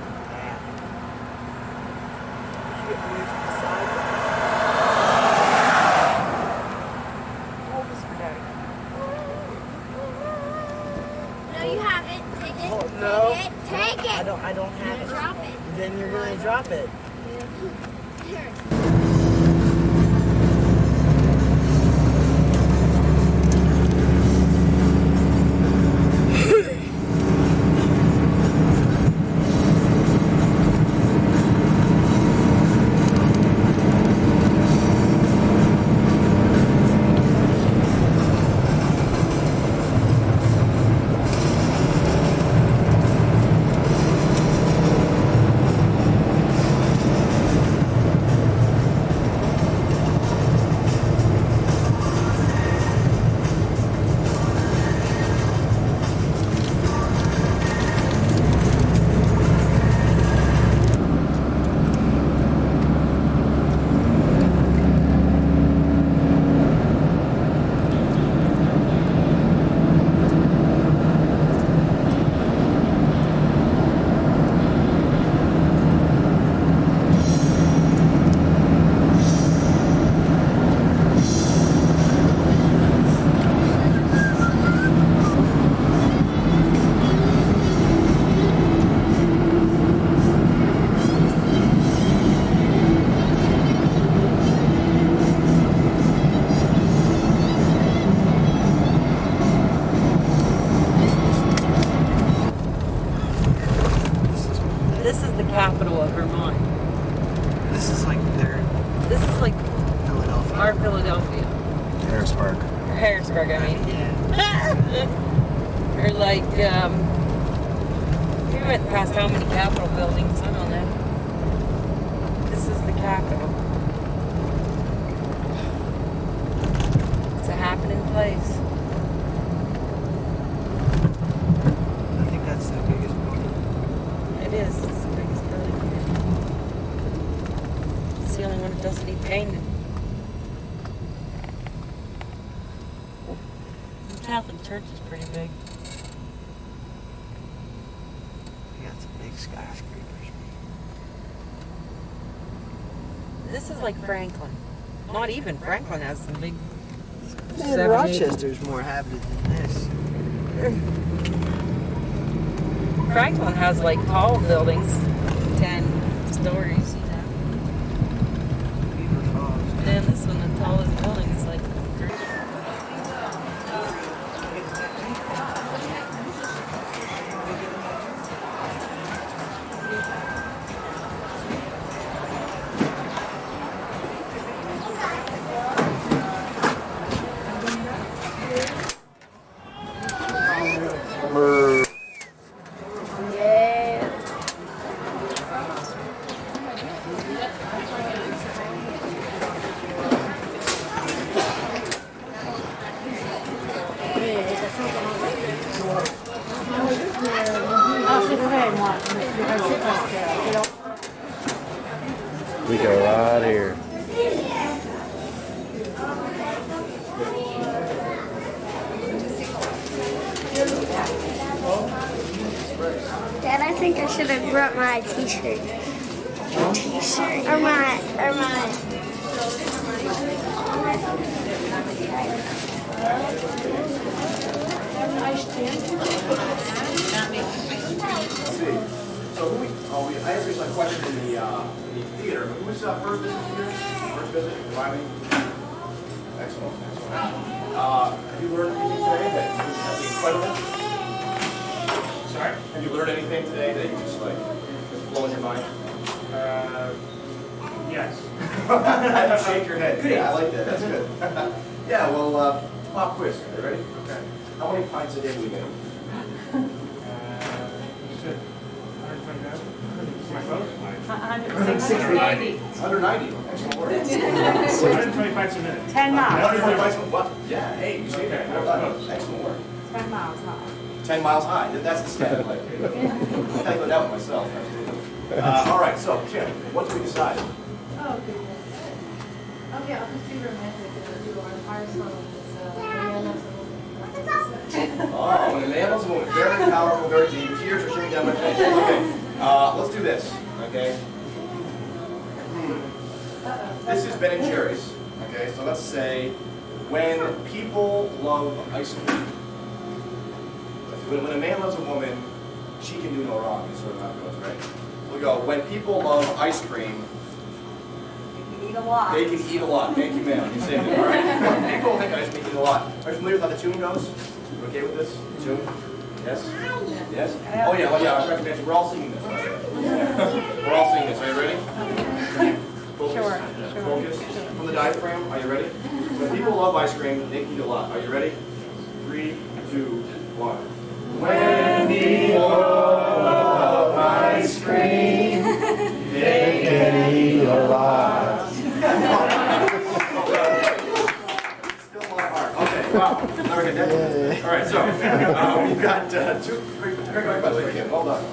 No, you haven't. Take it. Oh, no. Take it. Take it. I don't have it. Drop it. Then you're gonna drop it. Here. This is the capital of Vermont. This is like their This is like Philadelphia. our Philadelphia. Harrisburg. Or Harrisburg, I mean. Yeah. Or like, We went past how many Capitol buildings? I don't know. This is the Capitol. It's a happening place. I think that's the biggest building. It is. It's the biggest building here. It's the only one that doesn't need painted. The Catholic Church is pretty big. We got some big skyscrapers. This is like Franklin. Not even Franklin has some big. Man, 7, 8. Rochester's more habited than this. Franklin has like tall buildings, 10 stories, you know. Beaver Falls. And then this one, the tallest building is like. We go right here. Dad, I think I should have brought my t-shirt. T-shirt or my So I asked you a question in the theater. Who's first visit here? First visit? Driving? Excellent. Have you learned anything today that's incredible? Sorry? Have you learned anything today that you just blowing your mind? Yes. Shake your head. Good. Yeah, I like that. That's good. Yeah, well, pop quiz. Are you ready? Okay. How many pints a day do we make? My phone? 190. 190. Excellent work. 120 pints a minute. 10 miles. 120 pints a what? Yeah, hey, you see that? Well done. Excellent work. 10 miles high. 10 miles high. That's the stat. I calculated that one myself. All right, so, Kim, what do we decide? Oh, goodness. Okay, I'll just be romantic and do our song. Oh, when a man loves a woman, very powerful, very deep. Tears are streaming down my face. Okay, let's do this, okay? This is Ben and Jerry's, okay? So let's say, when people love ice cream. When a man loves a woman, she can do no wrong, is sort of how it goes, right? We'll go, when people love ice cream, Eat a lot. they can eat a lot. Thank you, ma'am. You saved it. All right. People think ice cream eat a lot. Are you familiar with how the tune goes? You okay with this? The tune? Yes? Yes? Oh, yeah. Well, yeah. I recommend you. We're all singing this. Right? We're all singing this. Are you ready? Focus. Sure. Focus. From the diaphragm. Are you ready? When people love ice cream, they can eat a lot. Are you ready? 3, 2, 1. When people love ice cream, they can eat a lot. Still my heart. Okay, wow. Never get that. All right, so we've got two great by the way, Kim. Well done.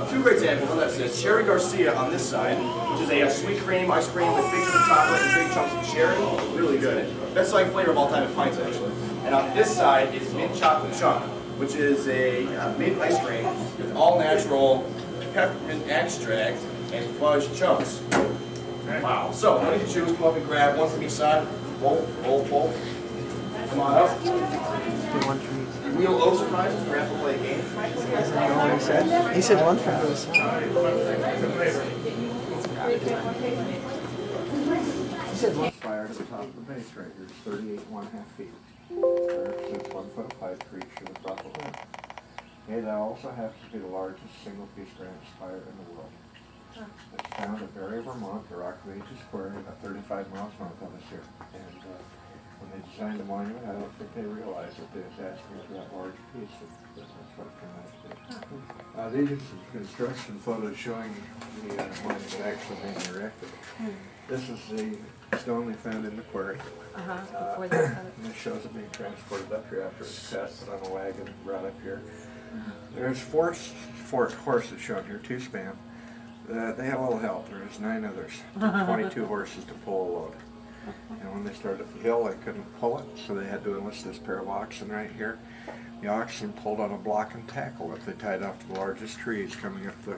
Two great examples. That's this. Cherry Garcia on this side, which is a sweet cream ice cream with big chunks of chocolate and big chunks of cherry. Really good. Best selling flavor of all time at pints, actually. And on this side is mint chocolate chunk, which is a mint ice cream with all natural peppermint extract and fudge chunks. Wow. So, why don't you choose? Come up and grab one from each side. Bowl. Come on up. One for each. Wheel O surprises. We're going to play a game. Isn't that what he said? He said one for both sides. He said one. Fire at the top of the base right here is 38.5 feet. It's 1 foot of pipe for each of the top of it. Okay, that also happens to be the largest single-piece granite spire in the world. It's found at Barrie, Vermont. The rock range is square, about 35 miles north of us here. And When they designed the monument, I don't think they realized that they was asking for that large piece, and that's what it turned out to be. These are some construction photos showing the monument actually being erected. This is the stone they found in the quarry. Before they cut it. And this shows it being transported up here after it's cut, put on a wagon, brought up here. There's four horses shown here, 2 span. They had a little help. There's 9 others. 22 horses to pull a load. And when they started up the hill, they couldn't pull it, so they had to enlist this pair of oxen right here. The oxen pulled on a block and tackle that they tied off to the largest trees coming up the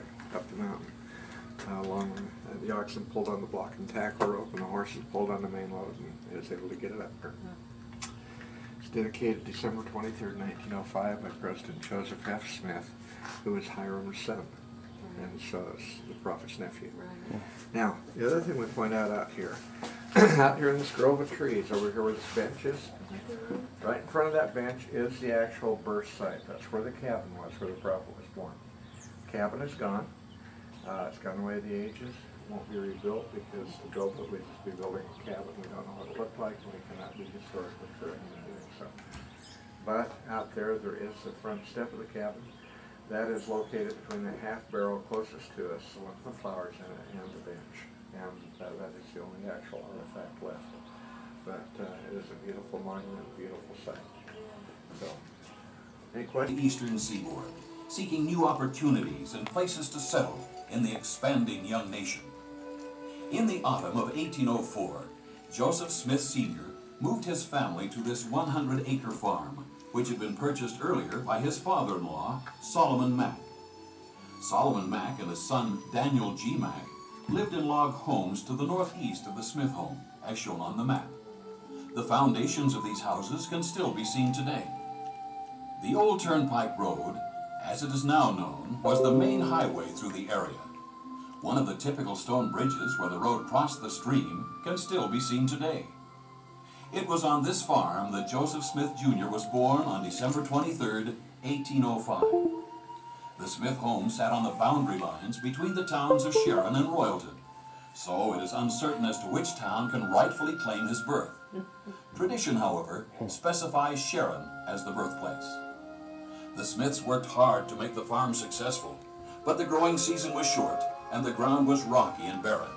mountain. The oxen pulled on the block and tackle rope, and the horses pulled on the main load, and they was able to get it up there. It's dedicated December 23rd, 1905 by President Joseph F. Smith, who was Hiram's son, and so it's the prophet's nephew. Now, the other thing we point out here, out here in this grove of trees, over here where this bench is, right in front of that bench is the actual birth site. That's where the cabin was, where the prophet was born. The cabin is gone. It's gone away the ages. It won't be rebuilt because to build it, we'd just be building a cabin. We don't know what it looked like, and we cannot be historically correct in doing so. But out there is the front step of the cabin. That is located between the half barrel closest to us, the one with the flowers in it, and the bench. And that is the only actual artifact left. But it is a beautiful monument, beautiful site. So, any questions? The Eastern Seaboard, seeking new opportunities and places to settle in the expanding young nation. In the autumn of 1804, Joseph Smith Sr. moved his family to this 100-acre farm, which had been purchased earlier by his father-in-law, Solomon Mack. Solomon Mack and his son, Daniel G. Mack, lived in log homes to the northeast of the Smith home, as shown on the map. The foundations of these houses can still be seen today. The old Turnpike Road, as it is now known, was the main highway through the area. One of the typical stone bridges where the road crossed the stream can still be seen today. It was on this farm that Joseph Smith Jr. was born on December 23, 1805. The Smith home sat on the boundary lines between the towns of Sharon and Royalton, so it is uncertain as to which town can rightfully claim his birth. Tradition, however, specifies Sharon as the birthplace. The Smiths worked hard to make the farm successful, but the growing season was short and the ground was rocky and barren.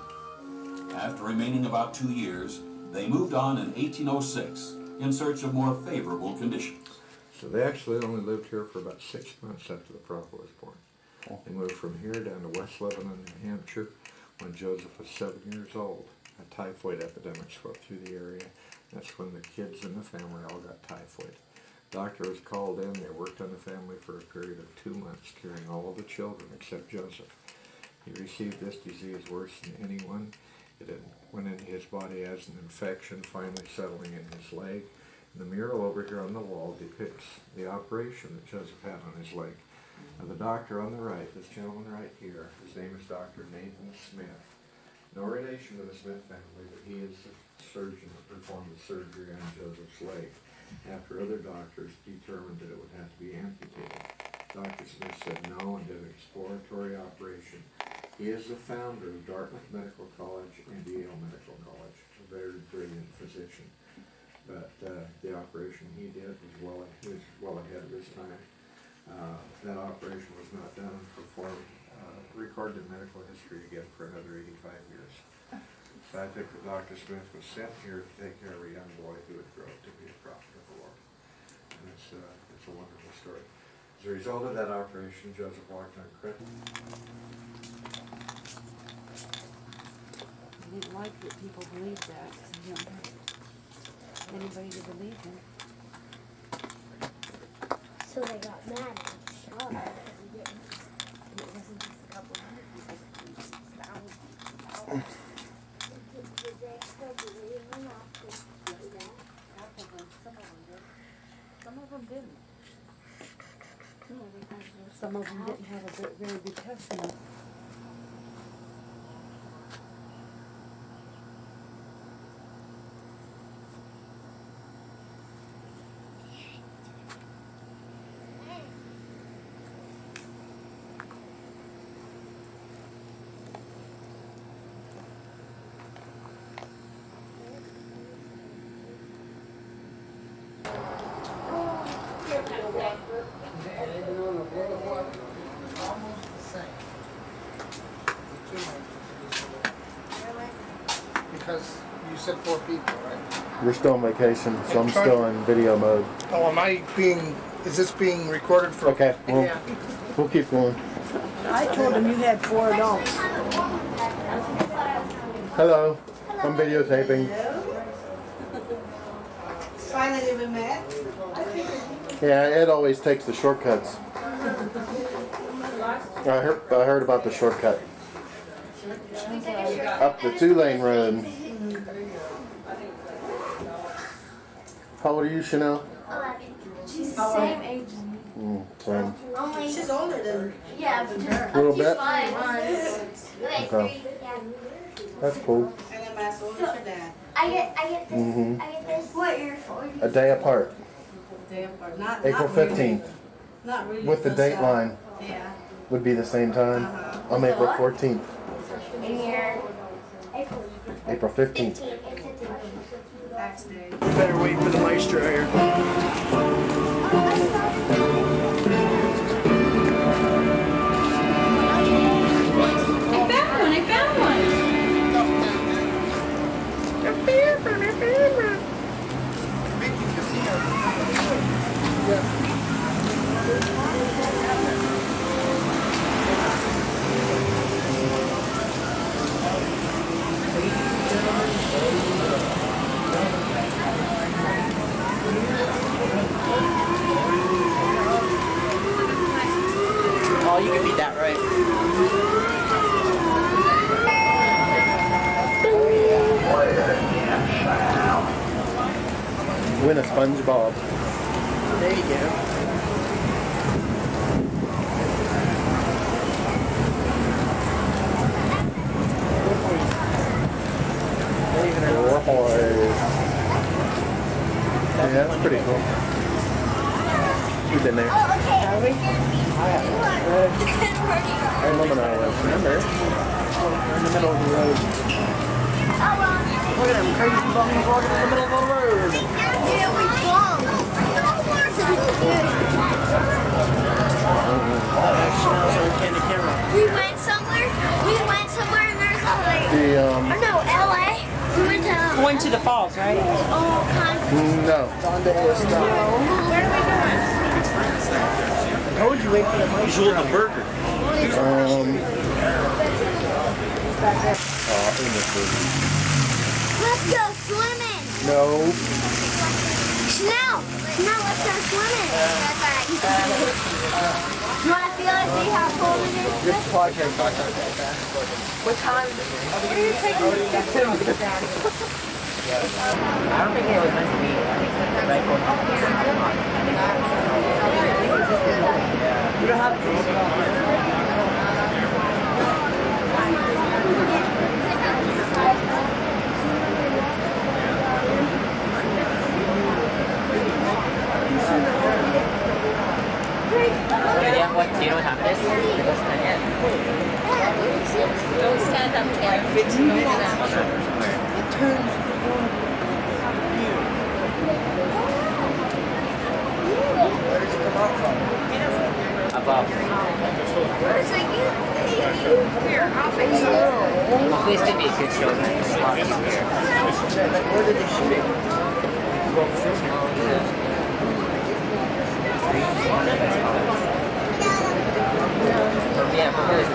After remaining about 2 years, they moved on in 1806 in search of more favorable conditions. So they actually only lived here for about 6 months after the prophet was born. They moved from here down to West Lebanon, New Hampshire, when Joseph was 7 years old. A typhoid epidemic swept through the area. That's when the kids in the family all got typhoid. Doctor was called in. They worked on the family for a period of 2 months, curing all of the children except Joseph. He received this disease worse than anyone. It went into his body as an infection, finally settling in his leg. And the mural over here on the wall depicts the operation that Joseph had on his leg. Now the doctor on the right, this gentleman right here, his name is Dr. Nathan Smith. No relation to the Smith family, but he is the surgeon that performed the surgery on Joseph's leg. After other doctors determined that it would have to be amputated, Dr. Smith said no and did an exploratory operation. He is the founder of Dartmouth Medical College and Yale Medical College, a very brilliant physician. But the operation he did was well ahead of his time. That operation was not done and performed, recorded in medical history again for another 85 years. So I think that Dr. Smith was sent here to take care of a young boy who would grow up to be a prophet of the Lord. And it's a wonderful story. As a result of that operation, Joseph walked on crutches. He didn't like that people believed that. He didn't want anybody to believe him. So they got mad at him. Because he didn't. And it wasn't just a couple hundred people. Thousands. Did they still believe him after that? Half of them, some of them did. Some of them didn't. Some of them didn't have a very good testimony. because you said 4 people, right? We're still on vacation, so I'm still in video mode. Oh, is this being recorded for? Okay, we'll keep going. I told him you had 4 adults. Hello, I'm videotaping. Finally we met. Yeah, Ed always takes the shortcuts. I heard about the shortcut. Up the 2-lane road. How old are you, Chanel? 11. She's the same age as me. Same. Only She's older than yeah, A little bit? 5 months. Okay. 3, yeah. That's cool. And then my older than Dad. I get this. Mhm. I get this. What year for? A day apart. Not April really. 15th. Not really. With the date line. Yeah. Would be the same time. I'm April 14th. And you're April 15th. You better wait for the maestro here. I found one. Oh, you can beat that, right? Win a SpongeBob. There you go. Yeah, that's pretty cool. We've been there. Have we? Mom and I went. Remember? We're in the middle of the road. Look at them crazy bums walking in the middle of the road. We went somewhere and there's like, The, or no, LA. We went to the falls, right? all kinds of No. Where are we going? I told you wait for the mic. Jewel the burger. Let's go swimming. No. Chanel, let's go swimming. You want to feel it, see how cold it is? This podcast. What time? What are you taking me down? I don't think it was meant to be. I think it's the right one. You don't have to. Do you know what time it is? Don't stand up to like 15 minutes. It turns where does it come out from? Above. Here, I'll fix it. Hopefully it's gonna be a good show tonight. There's a lot of people here. Where did they shoot it? Yeah, for this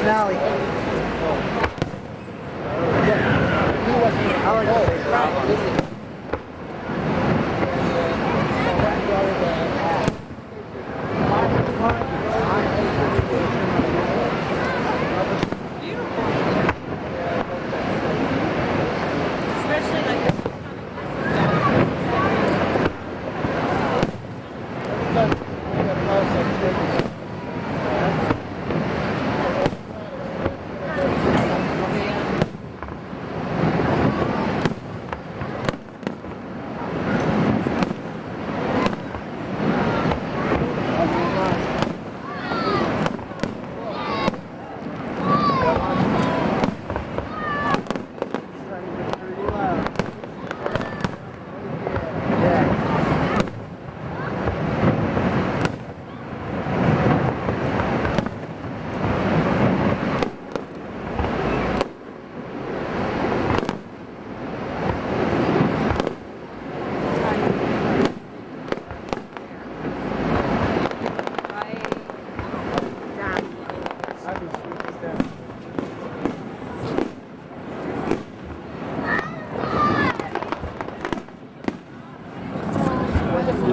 finale. I like the big problem.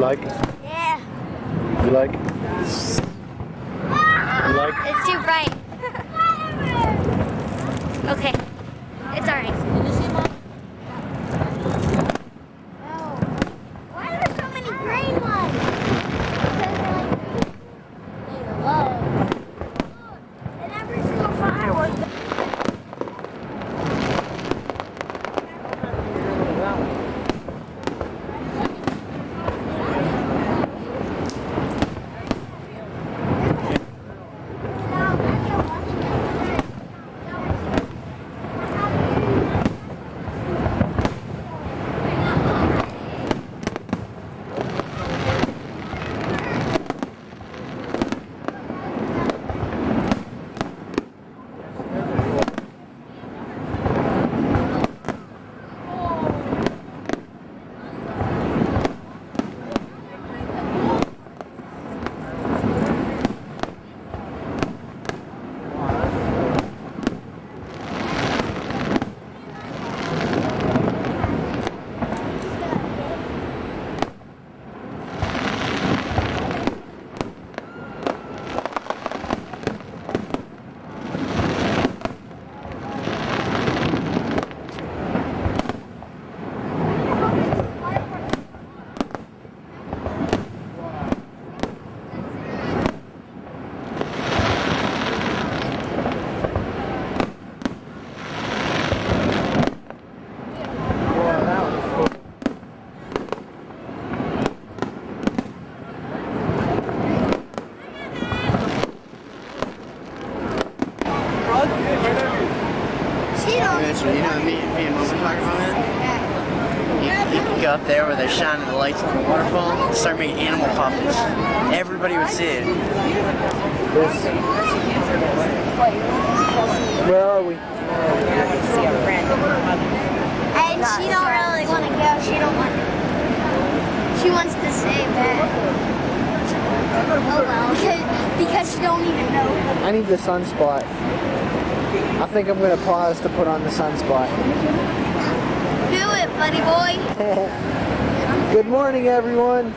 like? Yeah. You like? You like? It's too bright. Okay. It's alright. Why are there so many green ones? They're low. And every single firework. You know, me and Mom were talking about it. You could go up there where they're shining the lights on the waterfall and start making animal puppets. Everybody would see it. Where are we? See a friend. And she don't really want to go. She don't want. She wants to stay back. Oh well, because she don't even know. I need the sunspot. I think I'm going to pause to put on the sunspot. Do it, buddy boy. Good morning, everyone.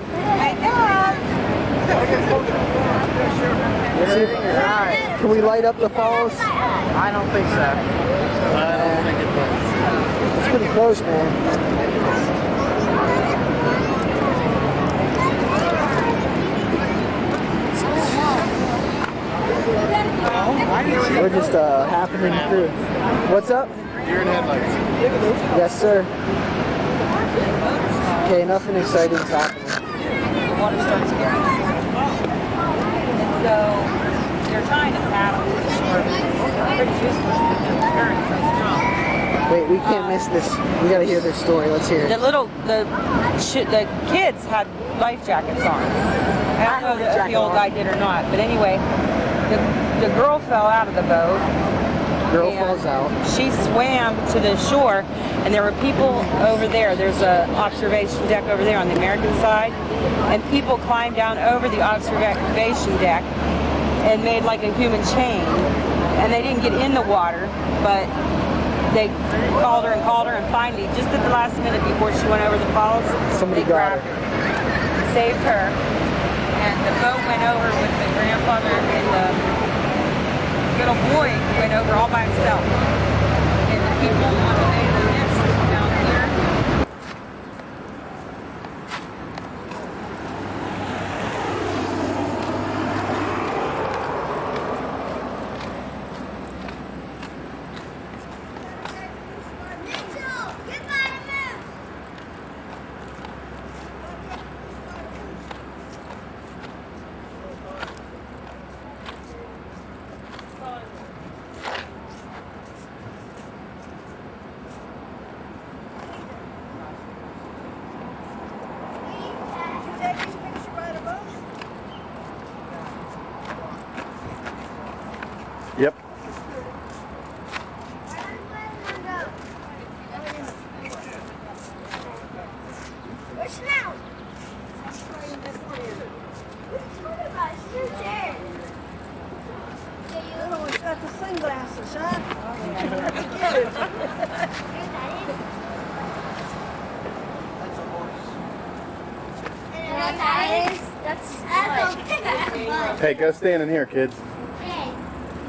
Can we light up the falls? I don't think so. I don't think it does. It's pretty close, man. We're just happening through. What's up? Deer in headlights. Yes, sir. Okay, nothing exciting's happening. The water starts getting. And so they're trying to paddle to the shore. It's pretty useless because the current's so strong. Wait, we can't miss this. We gotta hear this story. Let's hear it. The kids had life jackets on. I don't know if the old guy did or not, but anyway, the girl fell out of the boat. Girl falls out. She swam to the shore, and there were people over there. There's an observation deck over there on the American side, and people climbed down over the observation deck and made like a human chain. And they didn't get in the water, but they called her, and finally, just at the last minute before she went over the falls, somebody grabbed her, saved her, and the boat went over with the grandfather and the little boy went over all by himself. And the people on the bay of the nest down here. Yep. Where's now? Oh, it's got the sunglasses, huh? what that is? That's what. Hey, go stand in here, kids. Hey, you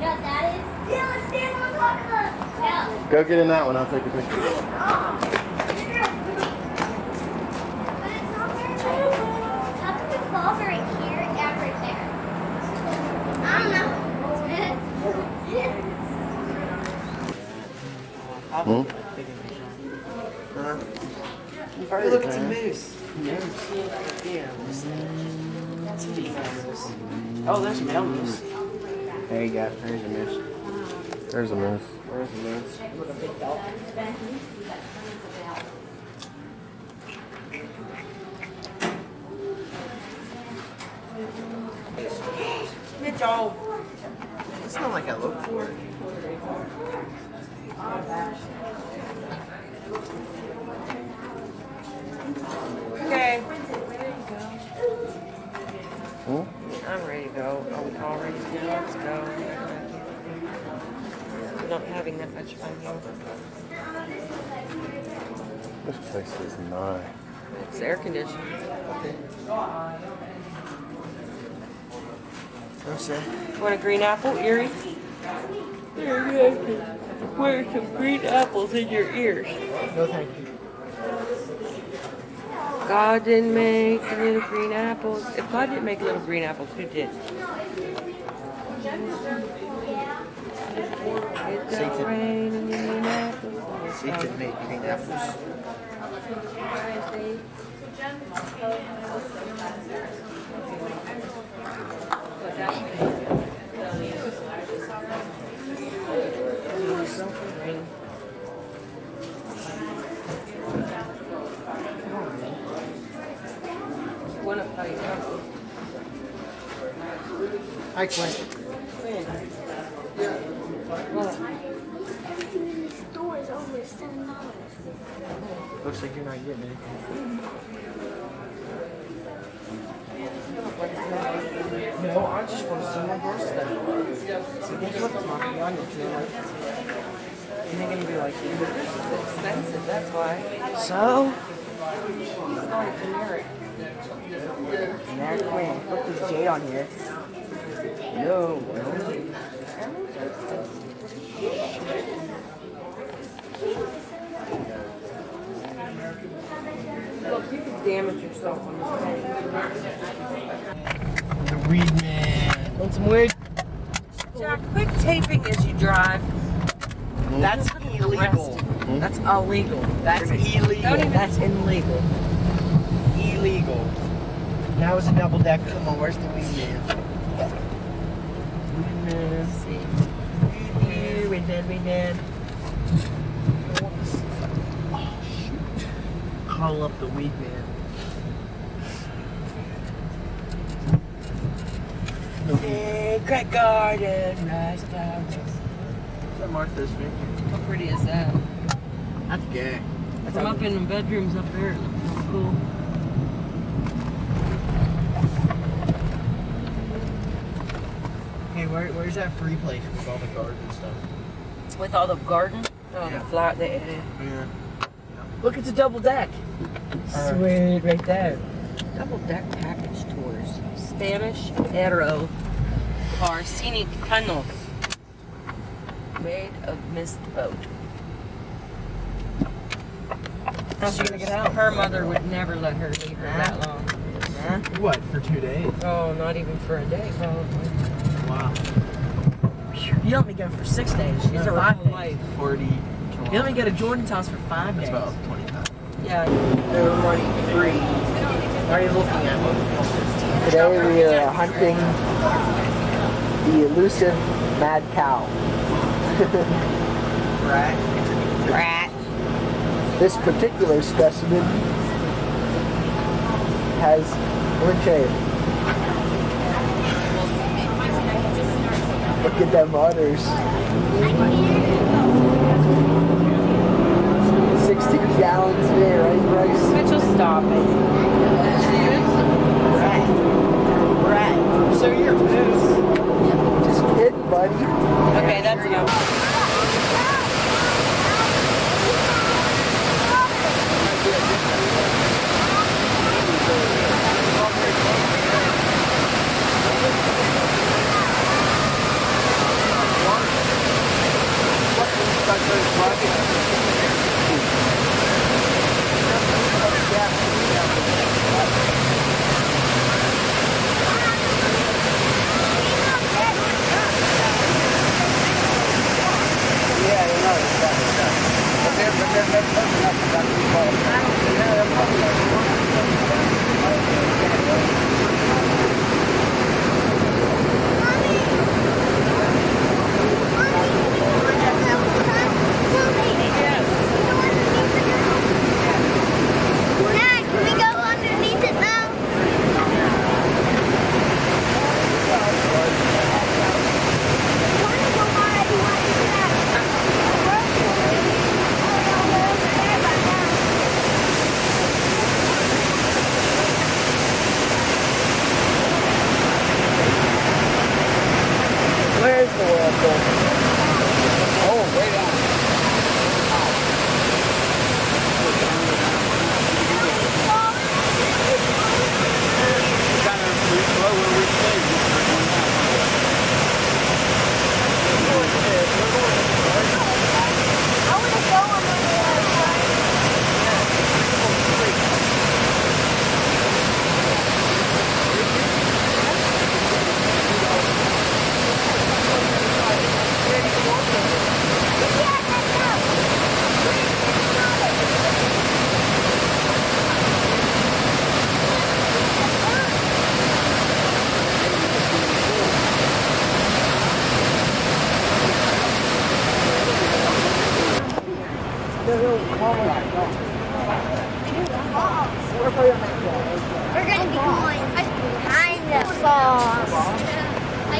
know what that is? Yeah, let's stand on top of the. Yeah. Go get in that one. I'll take a picture. But it's not very big. How can we fall right here and right there? I don't know. Hey, look, it's a moose. Yeah, that's a female moose. Oh, there's a male moose. There you go. There's a moose. There's a moose. Where's the moose? With a big dolphin. Mitchell! It's not like I looked for it. Okay. I'm ready to go. Are we all ready to go? Let's go. I'm not having that much fun here. This place is nice. It's air conditioned. What's that? Want a green apple, Erie? There you go. Wear some green apples in your ears. No, thank you. God didn't make little green apples. If God didn't make little green apples, who did? Satan made green apples. Hi, Clint. This store is over $7. Looks like you're not getting anything. No, I just want to see my birthday. So guess what, Tommy? I need to like. And they're gonna be like, this is expensive, that's why. So? It's not generic. Generic queen. Look, there's jade on here. No. Look, you could damage yourself on this thing. The weed man. Want some weed? Jack, quit taping as you drive. That's illegal. That's illegal. That's illegal. Don't even. That's illegal. Illegal. Now it's a double deck. Come on, where's the weed man? Weed man. Let's see. Weed man. Oh, shoot. Call up the weed man. Secret garden, nice down. Is that Martha's Vineyard? How pretty is that? That's gay. I'm up in the bedrooms up there. It looks so cool. Hey, where's that free place with all the garden stuff? With all the garden? Oh, Yeah. the flower. Yeah. Look, it's a double deck. Sweet, right there. Double deck package tours. Spanish Aero car scenic tunnels made of mist boat. How's she gonna get out? Her mother would never let her leave her that long. Huh? What, for 2 days? Oh, not even for a day, probably. Wow. You let me go for 6 days. She's a 5 days. 40 kilometers. You let me go to Jordan's house for 5 days. That's about 25. Yeah. They're running free. What are you looking at? Today we are hunting the elusive mad cow. Rat. This particular specimen has orange hair. Look at them udders. 16 gallons a day, right, Bryce? Mitchell, stop it. Right. So you're moose. Just kidding, buddy. Okay, that's enough. Oh, way down. Kind of slow where we stay. I want to go on my We're going to be going behind the falls.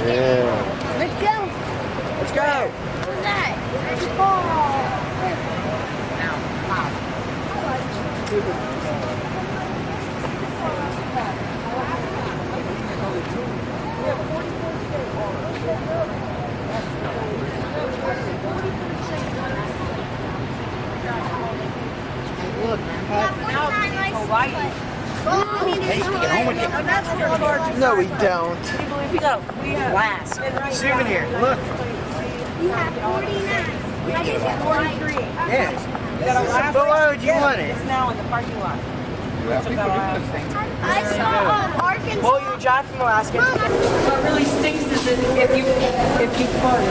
Yeah. Let's go. Let's go. What's that? There's a fall. Look, Hawaii. Hey, you get home with you. No, we don't. We have last. Souvenir, look. You have 49. I just have 43. Yeah. But why would you want it? It's now in the parking lot. I saw Arkansas. Well, you drive from Alaska. What really stinks is if you fart.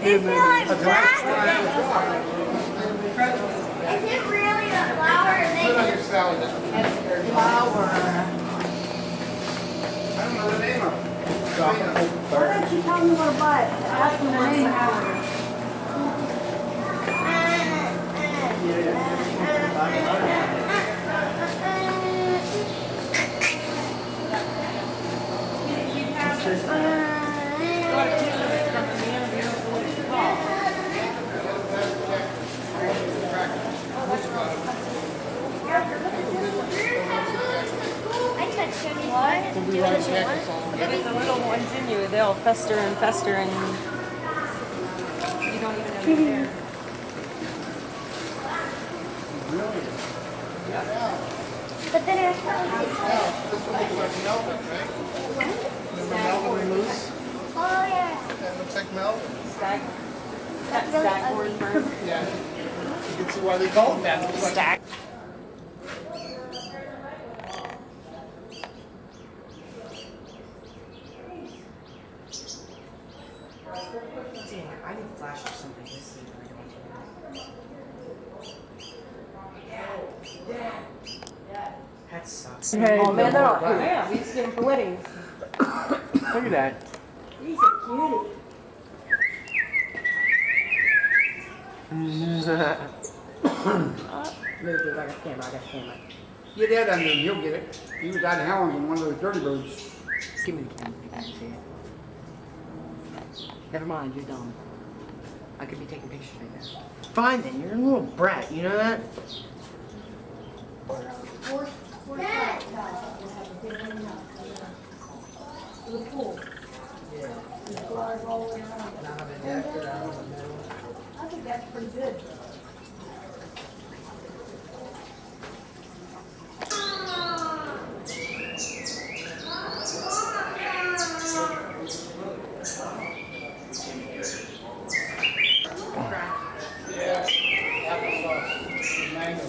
Is it like that? Is it really a flower? Look like a salad. Flower. I don't know the name of it. Why don't you tell me what to buy? Ask me the name of it. I touched it. What? Do you want to see one? Get the little ones in you, they'll fester and fester and you don't even know they're there. But then it's This one looks like Melvin, right? Remember Melvin the Moose? Oh, yeah. That looks like Melvin. That's staghorn fern. Yeah. You can see why they call it that. It looks like Stack. Dang, I need flash or something. This is that sucks. Hey, Oh man, they're not. Yeah, we used to get them for weddings. Look at that. He's a cutie. Move, I got camera, I got camera. Get that under him, he'll get it. He was out of Helens in one of those dirty birds. Give me the camera. I can see it. Never mind, you're dumb. I could be taking pictures right now. Fine then, you're a little brat, you know that? I think that's pretty good. Yeah, applesauce, mango.